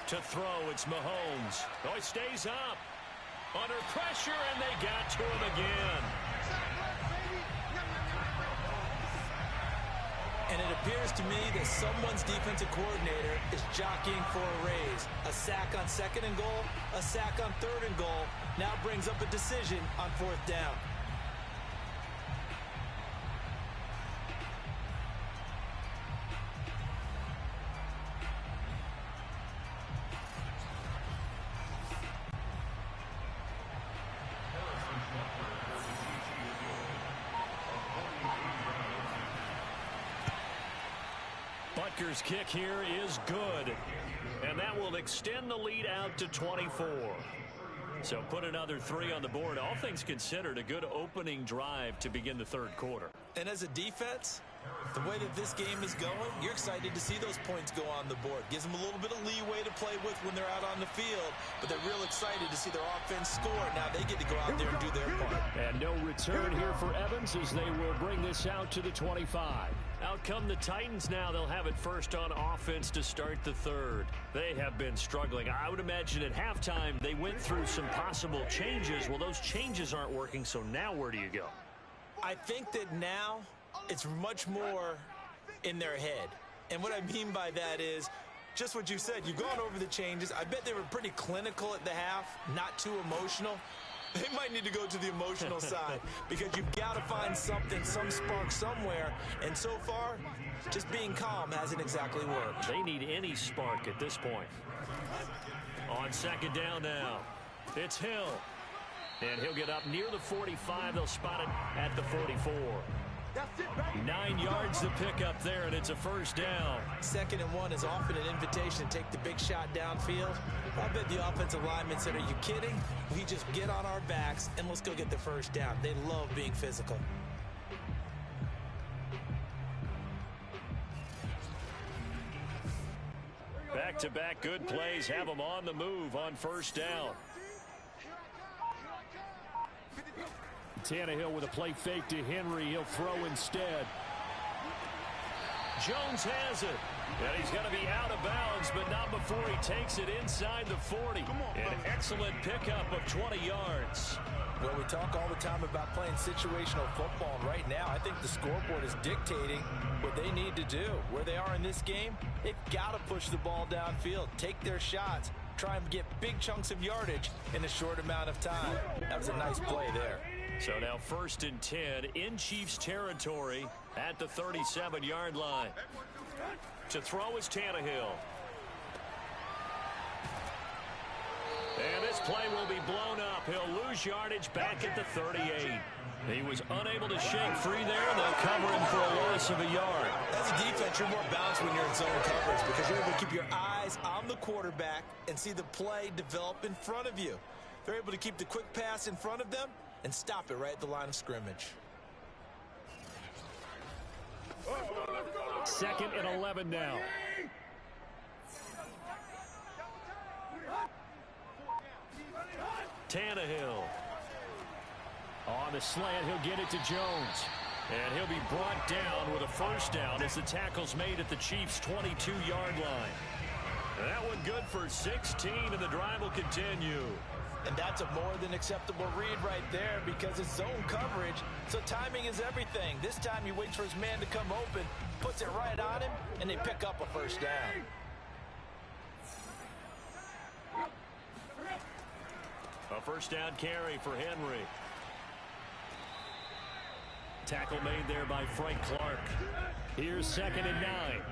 To throw, it's Mahomes. Oh, he stays up. Under pressure, and they got to him again. And it appears to me that someone's defensive coordinator is jockeying for a raise. A sack on second and goal, a sack on third and goal. Now brings up a decision on fourth down. Butker's kick here is good. And that will extend the lead out to 24. So put another 3 on the board. All things considered, a good opening drive to begin the third quarter. And as a defense, the way that this game is going, you're excited to see those points go on the board. Gives them a little bit of leeway to play with when they're out on the field, but they're real excited to see their offense score. Now they get to go out there and do their part. And no return here for Evans as they will bring this out to the 25. Out come the Titans now. They'll have it first on offense to start the third. They have been struggling. I would imagine at halftime they went through some possible changes. Well, those changes aren't working, so now where do you go? I think that now it's much more in their head. And what I mean by that is just what you said. You've gone over the changes. I bet they were pretty clinical at the half, not too emotional. They might need to go to the emotional side because you've got to find something, some spark somewhere. And so far, just being calm hasn't exactly worked. They need any spark at this point. On second down now, it's Hill. And he'll get up near the 45. They'll spot it at the 44. 9 yards to pick up there, and it's a first down. Second and 1 is often an invitation to take the big shot downfield. I bet the offensive lineman said, are you kidding? We just get on our backs, and let's go get the first down. They love being physical. Back-to-back good plays have them on the move on first down. Tannehill with a play fake to Henry. He'll throw instead. Jones has it. And he's going to be out of bounds, but not before he takes it inside the 40. An excellent pickup of 20 yards. Well, we talk all the time about playing situational football, and right now I think the scoreboard is dictating what they need to do. Where they are in this game, they've got to push the ball downfield, take their shots, try and get big chunks of yardage in a short amount of time. That was a nice play there. So now 1st and 10 in Chiefs territory at the 37-yard line. To throw is Tannehill. And this play will be blown up. He'll lose yardage back at the 38. He was unable to shake free there. They'll cover him for a loss of a yard. As a defense, you're more balanced when you're in zone coverage because you're able to keep your eyes on the quarterback and see the play develop in front of you. They're able to keep the quick pass in front of them and stop it right at the line of scrimmage. 2nd and 11 now. Tannehill. On the slant, he'll get it to Jones. And he'll be brought down with a 1st down as the tackle's made at the Chiefs' 22-yard line. That one good for 16, and the drive will continue. And that's a more than acceptable read right there because it's zone coverage, so timing is everything. This time he waits for his man to come open, puts it right on him, and they pick up a 1st down. A 1st down carry for Henry. Tackle made there by Frank Clark. Here's 2nd and 9.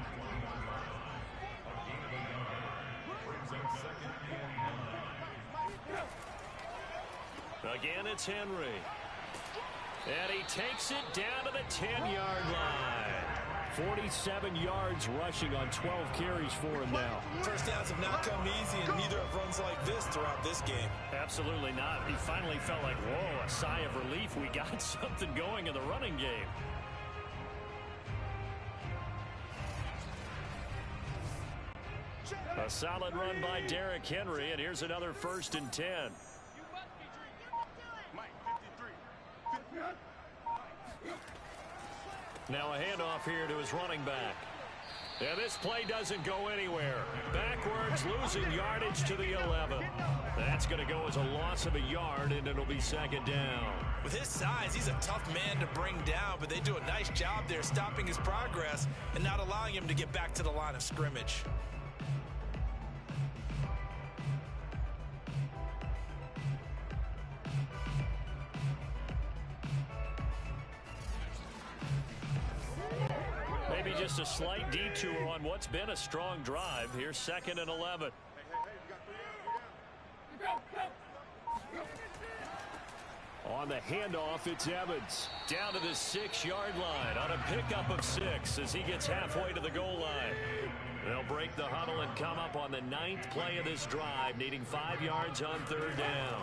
Again, it's Henry. And he takes it down to the 10-yard line. 47 yards rushing on 12 carries for him now. 1st downs have not come easy, and neither have runs like this throughout this game. Absolutely not. He finally felt like, whoa, a sigh of relief. We got something going in the running game. A solid run by Derrick Henry, and here's another 1st and 10. Now a handoff here to his running back. And this play doesn't go anywhere. Backwards, losing yardage to the 11. That's going to go as a loss of a yard, and it'll be 2nd down. With his size, he's a tough man to bring down, but they do a nice job there stopping his progress and not allowing him to get back to the line of scrimmage. Maybe just a slight detour on what's been a strong drive. Here's 2nd and 11. On the handoff, it's Evans. Down to the 6-yard line on a pickup of 6 as he gets halfway to the goal line. They'll break the huddle and come up on the 9th play of this drive, needing 5 yards on 3rd down.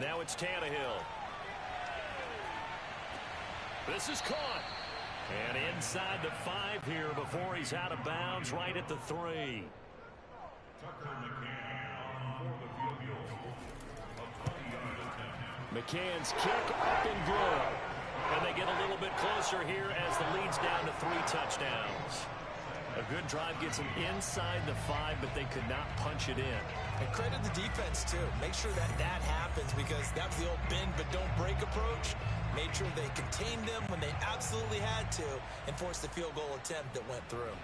Now it's Tannehill. This is caught. And inside the 5 here before he's out of bounds, right at the 3. McCann's kick up and good. And they get a little bit closer here as the lead's down to 3 touchdowns. A good drive gets them inside the 5, but they could not punch it in. And credit the defense, too. Make sure that happens because that was the old bend but don't break approach. Made sure they contained them when they absolutely had to and forced the field goal attempt that went through.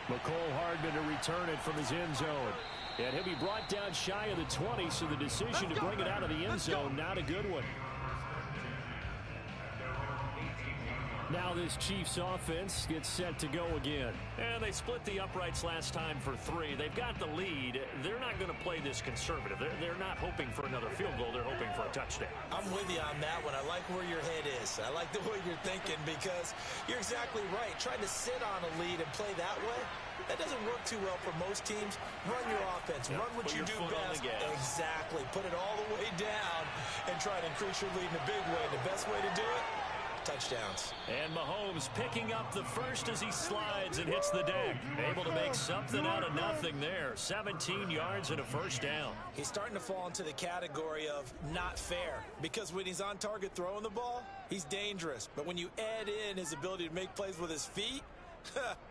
McCole Hardman to return it from his end zone. And he'll be brought down shy of the 20, so the decision to bring it out of the end zone, not a good one. Now this Chiefs offense gets set to go again. And they split the uprights last time for 3. They've got the lead. They're not going to play this conservative. They're not hoping for another field goal. They're hoping for a touchdown. I'm with you on that one. I like where your head is. I like the way you're thinking because you're exactly right. Trying to sit on a lead and play that way, that doesn't work too well for most teams. Run your offense. Run what you do best. Exactly. Put it all the way down and try to increase your lead in a big way. The best way to do it, touchdowns. And Mahomes picking up the first as he slides and hits the deck. Able to make something out of nothing there. 17 yards and a 1st down. He's starting to fall into the category of not fair because when he's on target throwing the ball, he's dangerous. But when you add in his ability to make plays with his feet,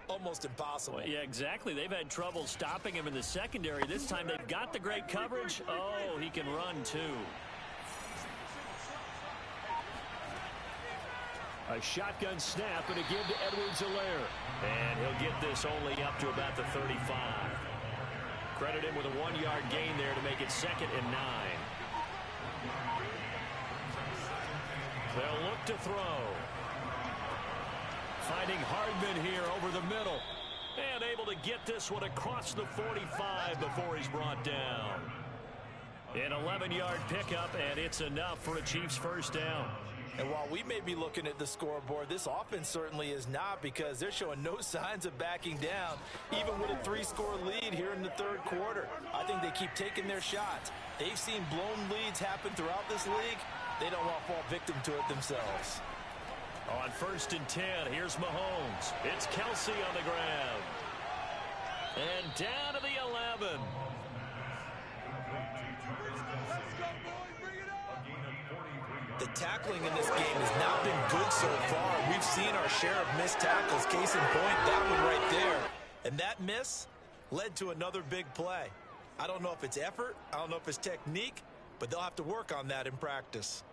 almost impossible. Well, yeah, exactly. They've had trouble stopping him in the secondary. This time they've got the great coverage. Oh, he can run too. A shotgun snap and a give to Edwards-Helaire. And he'll get this only up to about the 35. Credit him with a 1-yard gain there to make it 2nd and 9. They'll look to throw. Finding Hardman here over the middle. And able to get this one across the 45 before he's brought down. An 11-yard pickup, and it's enough for a Chiefs first down. And while we may be looking at the scoreboard, this offense certainly is not, because they're showing no signs of backing down, even with a 3-score lead here in the 3rd quarter. I think they keep taking their shots. They've seen blown leads happen throughout this league. They don't want to fall victim to it themselves. On 1st and 10, here's Mahomes. It's Kelsey on the grab. And down to the 11. The tackling in this game has not been good so far. We've seen our share of missed tackles. Case in point, that one right there. And that miss led to another big play. I don't know if it's effort, I don't know if it's technique, but they'll have to work on that in practice.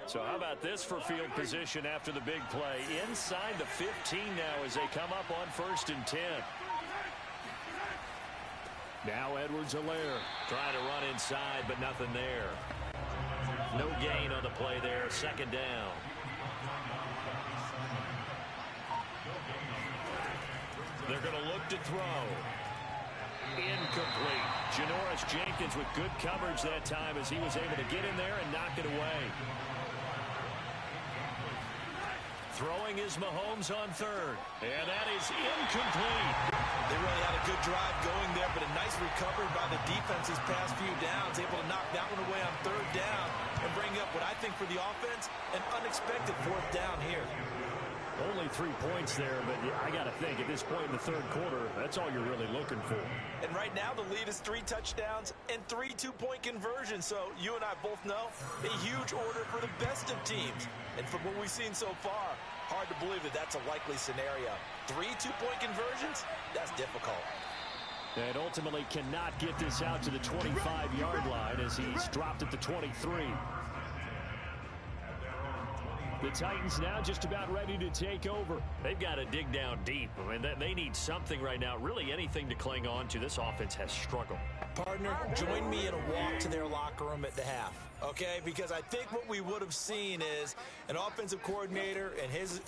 So how about this for field position after the big play? Inside the 15 now as they come up on 1st and 10. Now Edwards-Helaire trying to run inside, but nothing there. No gain on the play there. 2nd down. They're going to look to throw. Incomplete. Janoris Jenkins with good coverage that time as he was able to get in there and knock it away. Throwing is Mahomes on 3rd. And that is incomplete. They really had a good drive going there, but a nice recovery by the defense these past few downs. Able to knock that one away on 3rd down and bring up what I think for the offense, an unexpected 4th down here. Only 3 points there, but I got to think at this point in the 3rd quarter, that's all you're really looking for. And right now the lead is 3 touchdowns and 3 two-point conversions. So you and I both know a huge order for the best of teams. And from what we've seen so far, hard to believe that that's a likely scenario. 3 two-point conversions? That's difficult. And ultimately cannot get this out to the 25-yard line as he's dropped at the 23. The Titans now just about ready to take over. They've got to dig down deep. I mean, they need something right now, really anything to cling on to. This offense has struggled. Partner, join me in a walk to their locker room at the half, okay? Because I think what we would have seen is an offensive coordinator and his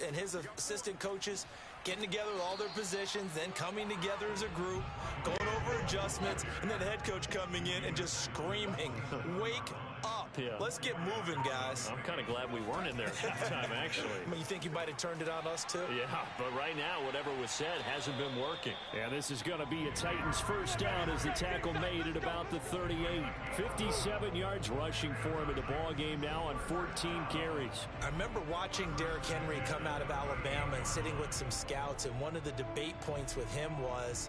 assistant coaches getting together with all their positions, then coming together as a group, going over adjustments, and then the head coach coming in and just screaming, wake up. Yeah. Let's get moving, guys. I'm kind of glad we weren't in there at halftime, actually. I mean, you think you might have turned it on us, too? Yeah, but right now, whatever was said hasn't been working. Yeah, this is going to be a Titans first down as the tackle made at about the 38. 57 yards rushing for him in the ball game now on 14 carries. I remember watching Derrick Henry come out of Alabama and sitting with some scouts, and one of the debate points with him was,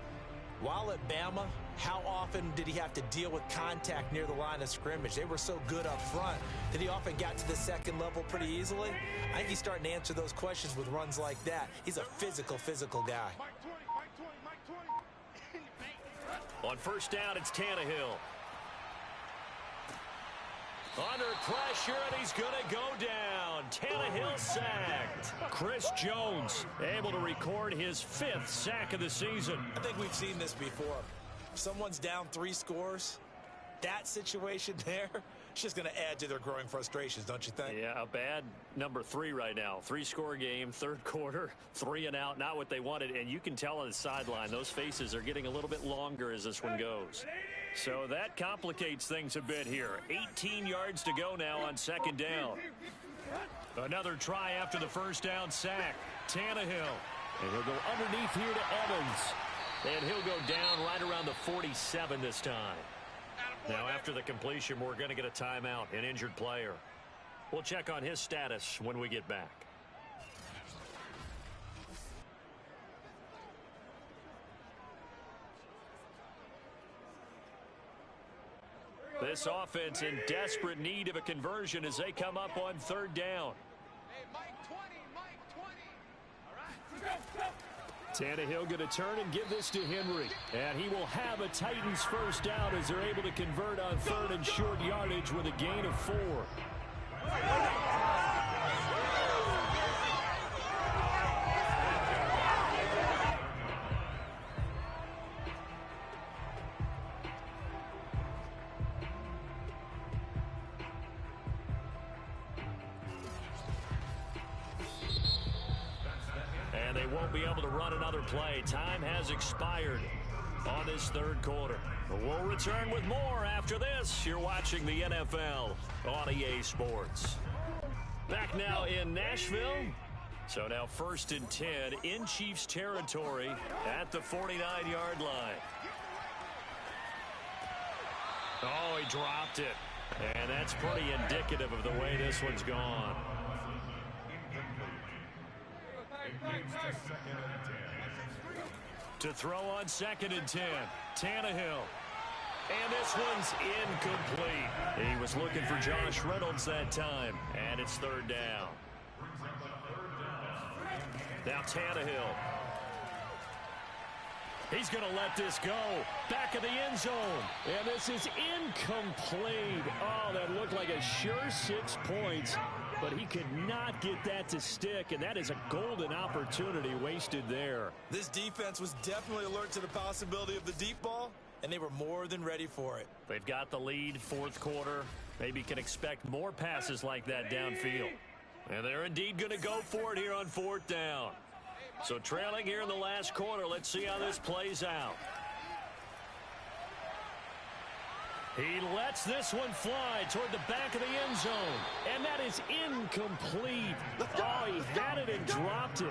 while at Bama, how often did he have to deal with contact near the line of scrimmage? They were so good up front that he often got to the second level pretty easily. I think he's starting to answer those questions with runs like that. He's a physical guy. On first down, it's Tannehill. Under pressure, and he's going to go down. Tannehill sacked. Chris Jones able to record his 5th sack of the season. I think we've seen this before. If someone's down 3 scores, that situation there, it's just going to add to their growing frustrations, don't you think? Yeah, a bad number 3 right now. 3-score game, 3rd quarter, 3 and out, not what they wanted. And you can tell on the sideline, those faces are getting a little bit longer as this one goes. So that complicates things a bit here. 18 yards to go now on 2nd down. Another try after the first down sack. Tannehill. And he'll go underneath here to Evans. And he'll go down right around the 47 this time. Now after the completion, we're going to get a timeout, an injured player. We'll check on his status when we get back. This offense in desperate need of a conversion as they come up on 3rd down. Hey, Mike 20. All right. Tannehill going to turn and give this to Henry. And he will have a Titans first down as they're able to convert on 3rd and short yardage with a gain of 4. And they won't be able to run another play. Time has expired on this third quarter. We'll return with more after this. You're watching the NFL on EA Sports. Back now in Nashville. So now 1st and 10 in Chiefs territory at the 49-yard line. Oh, he dropped it. And that's pretty indicative of the way this one's gone. To throw on 2nd and 10. Tannehill. And this one's incomplete. He was looking for Josh Reynolds that time. And it's 3rd down. Now Tannehill. He's going to let this go. Back of the end zone. And this is incomplete. Oh, that looked like a sure 6 points. But he could not get that to stick, and that is a golden opportunity wasted there. This defense was definitely alert to the possibility of the deep ball, and they were more than ready for it. They've got the lead, 4th quarter. Maybe can expect more passes like that downfield. And they're indeed going to go for it here on 4th down. So trailing here in the last quarter, let's see how this plays out. He lets this one fly toward the back of the end zone. And that is incomplete. Oh, he had it and dropped it.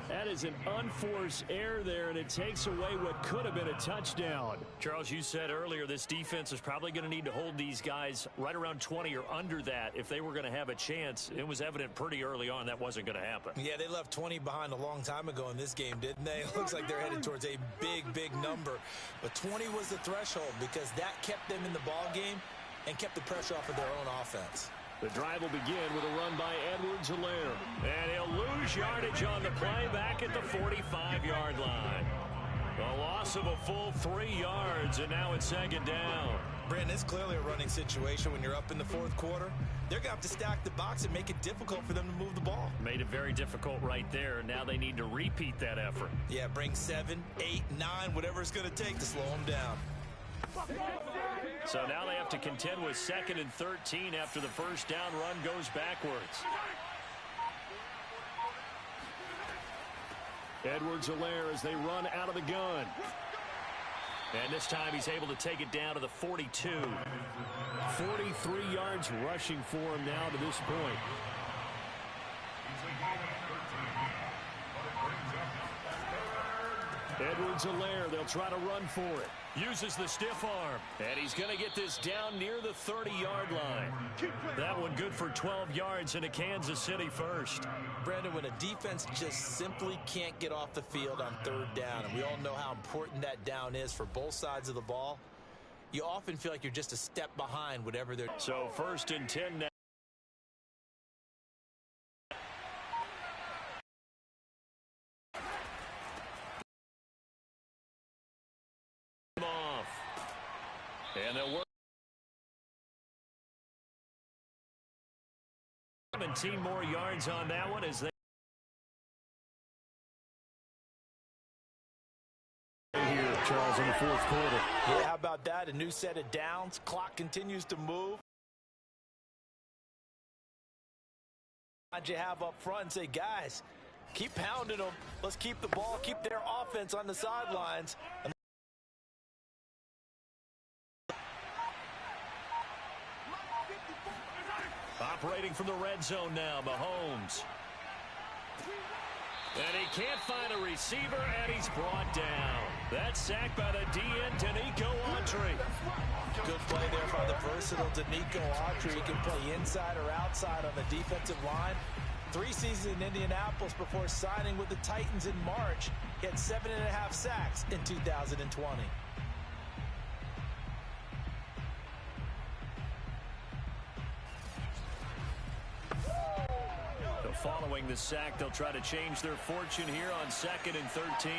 That is an unforced error there, and it takes away what could have been a touchdown. Charles, you said earlier this defense is probably going to need to hold these guys right around 20 or under that if they were going to have a chance. It was evident pretty early on that wasn't going to happen. Yeah, they left 20 behind a long time ago in this game, didn't they? It looks like they're headed towards a big number. But 20 was the threshold because that kept them in the ball game and kept the pressure off of their own offense. The drive will begin with a run by Edwards-Helaire. And he'll lose yardage on the play back at the 45-yard line. A loss of a full 3 yards, and now it's 2nd down. Brandon, it's clearly a running situation when you're up in the 4th quarter. They're going to have to stack the box and make it difficult for them to move the ball. Made it very difficult right there. Now they need to repeat that effort. Yeah, bring 7, 8, 9, whatever it's going to take to slow them down. So now they have to contend with 2nd and 13 after the 1st down run goes backwards. Edwards-Helaire as they run out of the gun. And this time he's able to take it down to the 42. 43 yards rushing for him now to this point. Edwards-Helaire, they'll try to run for it. Uses the stiff arm. And he's going to get this down near the 30-yard line. That one good for 12 yards into Kansas City first. Brandon, when a defense just simply can't get off the field on 3rd down, and we all know how important that down is for both sides of the ball, you often feel like you're just a step behind whatever they're... So 1st and 10 now. And they'll work 17 more yards on that one as they here, Charles, in the 4th quarter. Yeah, how about that? A new set of downs. Clock continues to move. You have up front and say, guys, keep pounding them. Let's keep the ball, keep their offense on the sidelines. Operating from the red zone now, Mahomes. And he can't find a receiver, and he's brought down. That's sacked by the DN, Danico Autry. Good play there by the versatile Danico Autry. He can play inside or outside on the defensive line. 3 seasons in Indianapolis before signing with the Titans in March. He had 7.5 sacks in 2020. Following the sack, they'll try to change their fortune here on 2nd and 13.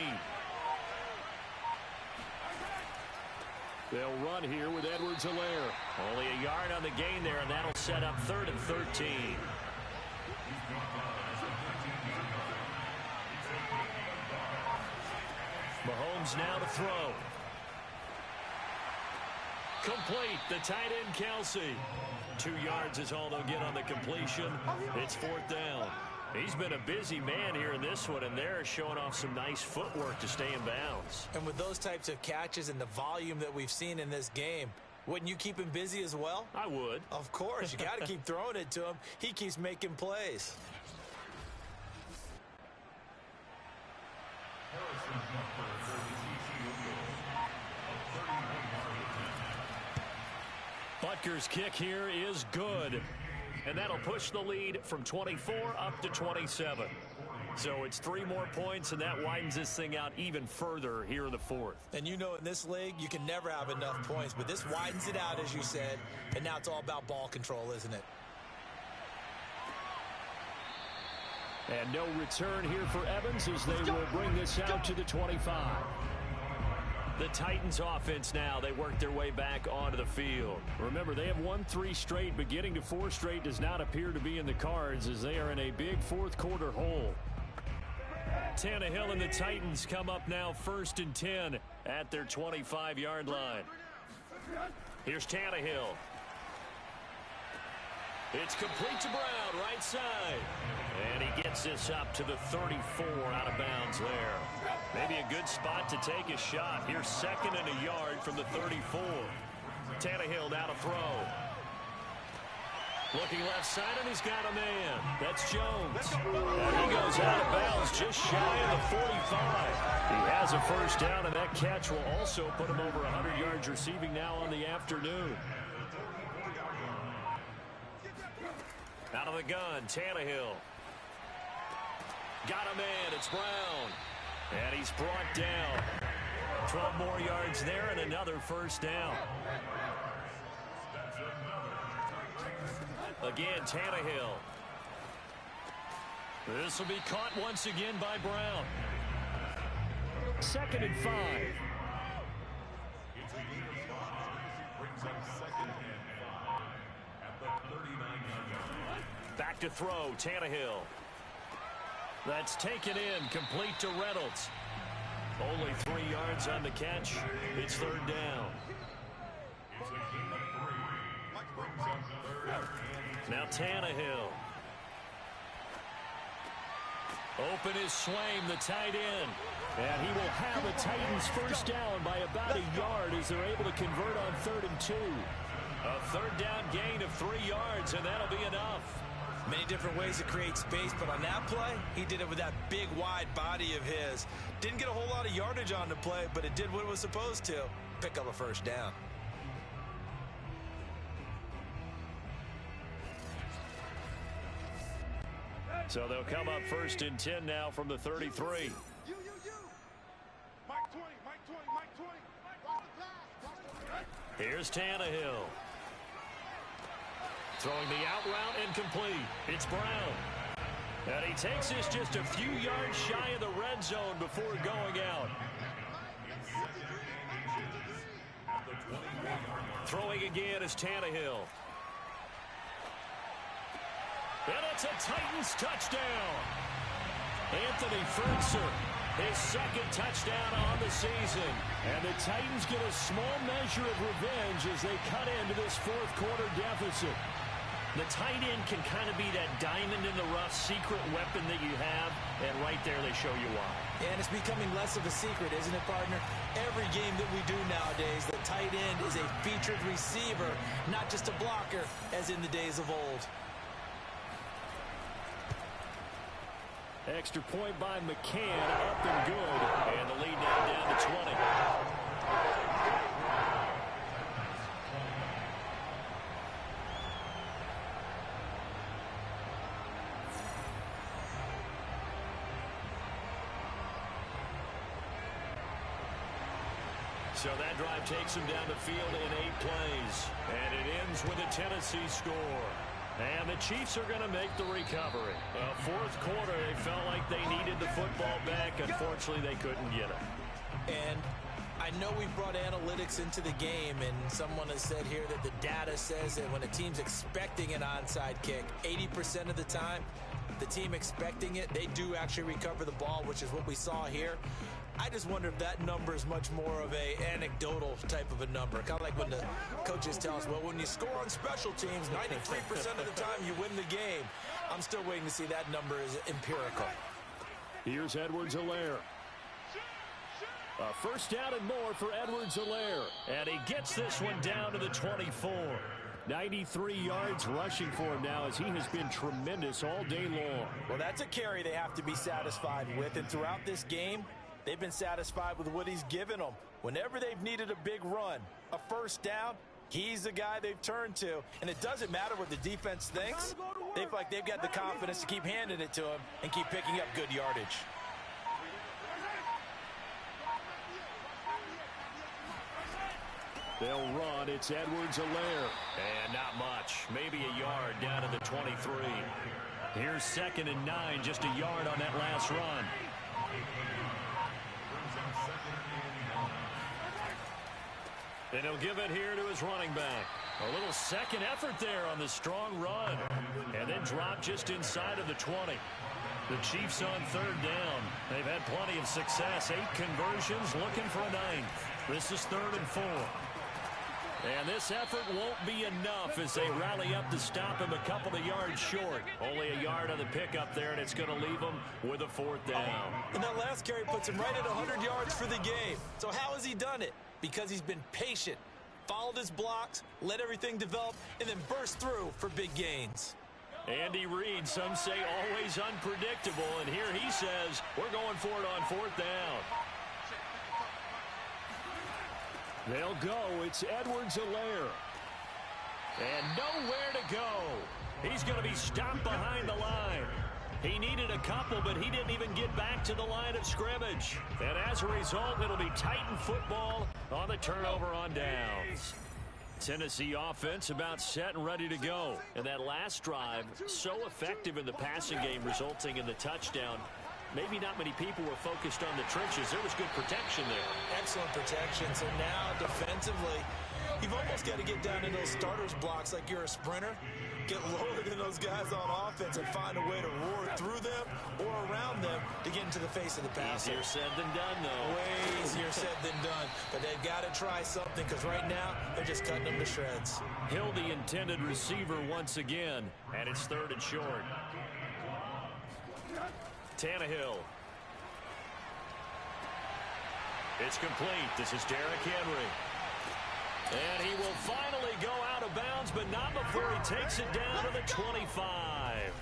They'll run here with Edwards-Helaire. Only a yard on the gain there, and that'll set up 3rd and 13. Mahomes now to throw. Complete. The tight end, Kelsey. 2 yards is all they'll get on the completion. It's 4th down. He's been a busy man here in this one, and they're showing off some nice footwork to stay in bounds. And with those types of catches and the volume that we've seen in this game, wouldn't you keep him busy as well? I would. Of course. You got to keep throwing it to him. He keeps making plays. Butker's kick here is good. And that'll push the lead from 24 up to 27. So it's 3 more points, and that widens this thing out even further here in the 4th. And you know in this league, you can never have enough points. But this widens it out, as you said. And now it's all about ball control, isn't it? And no return here for Evans as they will bring this out to the 25. The Titans offense now, they work their way back onto the field. Remember, they have won 3 straight, but getting to 4 straight does not appear to be in the cards as they are in a big 4th quarter hole. Tannehill and the Titans come up now 1st and 10 at their 25-yard line. Here's Tannehill. It's complete to Brown, right side. And he gets this up to the 34 out of bounds there. Maybe a good spot to take a shot. Here's 2nd and a yard from the 34. Tannehill now to throw. Looking left side, and he's got a man. That's Jones. And he goes out of bounds just shy of the 45. He has a 1st down, and that catch will also put him over 100 yards receiving now on the afternoon. Out of the gun, Tannehill. Got a man, it's Brown. And he's brought down. 12 more yards there and another 1st down. Again, Tannehill. This will be caught once again by Brown. 2nd and 5. Back to throw, Tannehill. That's taken in, complete to Reynolds. Only 3 yards on the catch. It's 3rd down. Now Tannehill. Open is Swaim, the tight end. And he will have a Titans 1st down by about a yard as they're able to convert on 3rd and 2. A 3rd down gain of 3 yards, and that'll be enough. Many different ways to create space, but on that play, he did it with that big, wide body of his. Didn't get a whole lot of yardage on the play, but it did what it was supposed to. Pick up a 1st down. So they'll come up 1st and 10 now from the 33. Mike 20, Mike 20, Mike 20. Here's Tannehill. Throwing the out route and complete. It's Brown. And he takes this just a few yards shy of the red zone before going out. Throwing again is Tannehill. And it's a Titans touchdown. Anthony Ferguson, his 2nd touchdown on the season. And the Titans get a small measure of revenge as they cut into this 4th quarter deficit. The tight end can kind of be that diamond in the rough secret weapon that you have, and right there they show you why. And it's becoming less of a secret, isn't it, partner? Every game that we do nowadays, the tight end is a featured receiver, not just a blocker, as in the days of old. Extra point by McCann, up and good, and the lead now down to 20. So that drive takes him down the field in 8 plays. And it ends with a Tennessee score. And the Chiefs are going to make the recovery. 4th quarter, they felt like they needed the football back. Unfortunately, they couldn't get it. And I know we've brought analytics into the game, and someone has said here that the data says that when a team's expecting an onside kick, 80% of the time, the team expecting it, they do actually recover the ball, which is what we saw here. I just wonder if that number is much more of a anecdotal type of a number. Kind of like when the coaches tell us, well, when you score on special teams, 93% of the time you win the game. I'm still waiting to see that number is empirical. Here's Edwards-Helaire. A first down and more for Edwards-Helaire. And he gets this one down to the 24. 93 yards rushing for him now as he has been tremendous all day long. Well, that's a carry they have to be satisfied with. And throughout this game, they've been satisfied with what he's given them. Whenever they've needed a big run, a first down, he's the guy they've turned to. And it doesn't matter what the defense thinks. They feel like they've got the confidence to keep handing it to him and keep picking up good yardage. They'll run. It's Edwards-Helaire. And not much. Maybe a yard down to the 23. Here's 2nd and 9. Just a yard on that last run. And he'll give it here to his running back. A little second effort there on the strong run. And then drop just inside of the 20. The Chiefs on 3rd down. They've had plenty of success. 8 conversions, looking for a 9th. This is 3rd and 4. And this effort won't be enough as they rally up to stop him a couple of yards short. Only a yard on the pickup there, and it's going to leave him with a 4th down. And that last carry puts him right at 100 yards for the game. So how has he done it? Because he's been patient, followed his blocks, let everything develop, and then burst through for big gains. Andy Reid, some say always unpredictable, and here he says we're going for it on 4th down. They'll go. It's Edwards-Helaire. And nowhere to go. He's going to be stopped behind the line. He needed a couple, but he didn't even get back to the line of scrimmage. And as a result, it'll be Titan football on the turnover on downs. Tennessee offense about set and ready to go. And that last drive, so effective in the passing game, resulting in the touchdown. Maybe not many people were focused on the trenches. There was good protection there. Excellent protection. So now defensively, you've almost got to get down in those starters blocks like you're a sprinter. Get lower than those guys on offense and find a way to roar through them or around them to get into the face of the passer. Easier said than done, though. Way easier said than done. But they've got to try something because right now they're just cutting them to shreds. Hill, the intended receiver once again, and it's 3rd and short. Tannehill. It's complete. This is Derrick Henry. And he will finally go out of bounds, but not before he takes it down to the 25.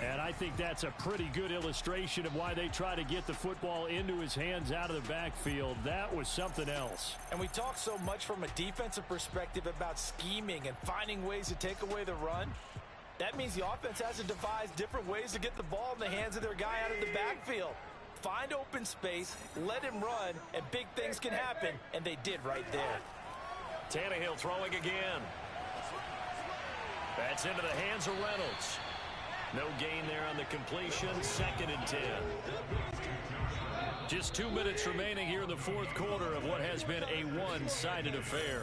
And I think that's a pretty good illustration of why they try to get the football into his hands out of the backfield. That was something else. And we talk so much from a defensive perspective about scheming and finding ways to take away the run. That means the offense has to devise different ways to get the ball in the hands of their guy out of the backfield. Find open space, let him run, and big things can happen, and they did right there. Tannehill throwing again. That's into the hands of Reynolds. No gain there on the completion. 2nd and 10. Just 2 minutes remaining here in the 4th quarter of what has been a one-sided affair.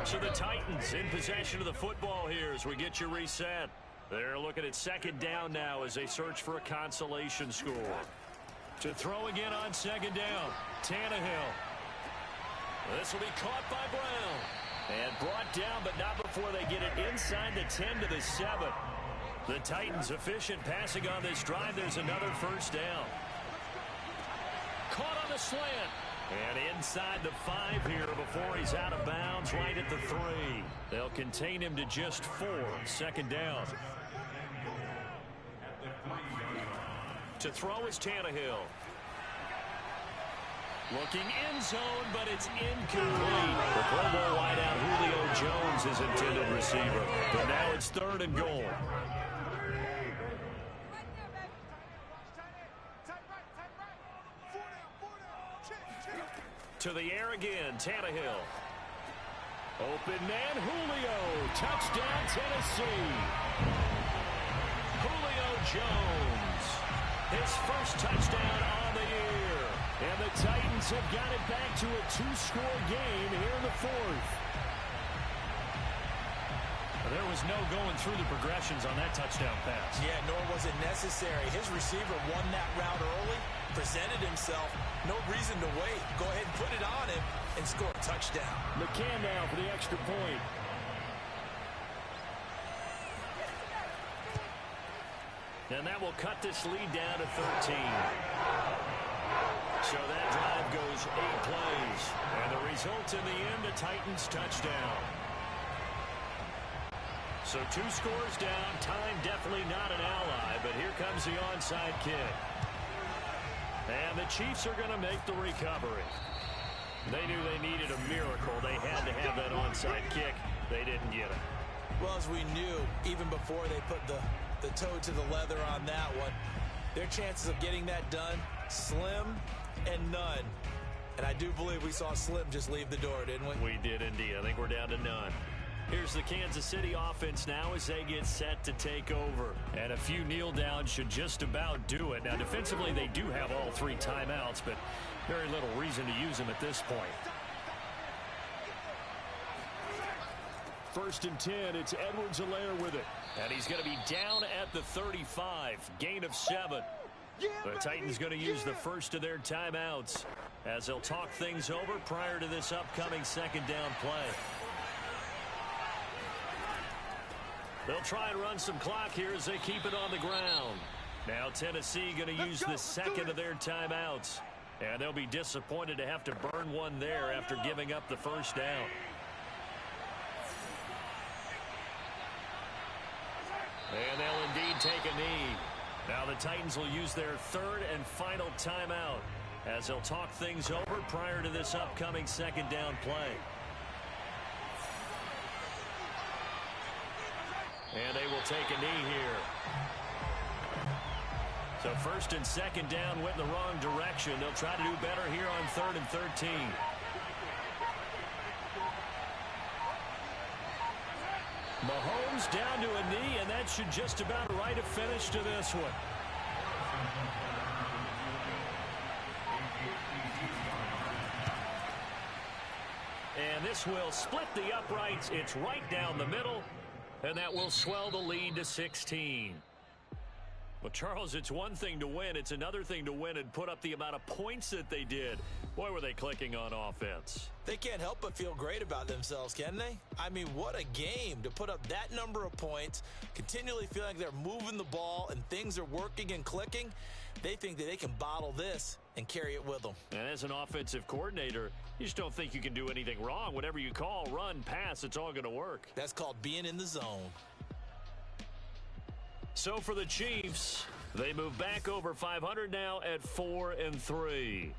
So the Titans in possession of the football here as we get you reset. They're looking at 2nd down now as they search for a consolation score. To throw again on 2nd down. Tannehill. This will be caught by Brown. And brought down, but not before they get it inside the 10 to the 7. The Titans efficient passing on this drive. There's another 1st down. Caught on the slant. And inside the 5 here before he's out of bounds, right at the 3. They'll contain him to just 4. 2nd down. To throw is Tannehill. Looking end zone, but it's incomplete. The Pro Bowl wideout Julio Jones is intended receiver. But now it's 3rd and goal. To the air again, Tannehill. Open man, Julio. Touchdown, Tennessee. Julio Jones. His first touchdown on the year. And the Titans have got it back to a 2-score game here in the fourth. There was no going through the progressions on that touchdown pass. Yeah, nor was it necessary. His receiver won that route early, presented himself. No reason to wait. Go ahead and put it on him and score a touchdown. McCann now for the extra point. And that will cut this lead down to 13. So that drive goes 8 plays. And the result in the end, a Titans touchdown. So 2 scores down. Time definitely not an ally, but here comes the onside kick. And the Chiefs are going to make the recovery. They knew they needed a miracle. They had to have that onside kick. They didn't get it. Well, as we knew, even before they put the toe to the leather on that one, their chances of getting that done, slim and none. And I do believe we saw Slim just leave the door, didn't we? We did indeed. I think we're down to none. Here's the Kansas City offense now as they get set to take over. And a few kneel downs should just about do it. Now, defensively, they do have all 3 timeouts, but very little reason to use them at this point. 1st and 10, it's Edwards-Helaire with it. And he's going to be down at the 35, gain of 7. The Titans going to use the first of their timeouts as they'll talk things over prior to this upcoming 2nd down play. They'll try and run some clock here as they keep it on the ground. Now Tennessee going to use the 2nd of their timeouts. And they'll be disappointed to have to burn one there after giving up the 1st down. And they'll indeed take a knee. Now the Titans will use their 3rd and final timeout as they'll talk things over prior to this upcoming 2nd down play. And they will take a knee here. So 1st and 2nd down went in the wrong direction. They'll try to do better here on 3rd and 13. Mahomes down to a knee, and that should just about write a finish to this one. And this will split the uprights. It's right down the middle, and that will swell the lead to 16. Well, Charles, it's one thing to win. It's another thing to win and put up the amount of points that they did. Boy, were they clicking on offense. They can't help but feel great about themselves, can they? I mean, what a game to put up that number of points, continually feel like they're moving the ball and things are working and clicking. They think that they can bottle this and carry it with them. And as an offensive coordinator, you just don't think you can do anything wrong. Whatever you call, run, pass, it's all going to work. That's called being in the zone. So for the Chiefs, they move back over 500 now at 4-3.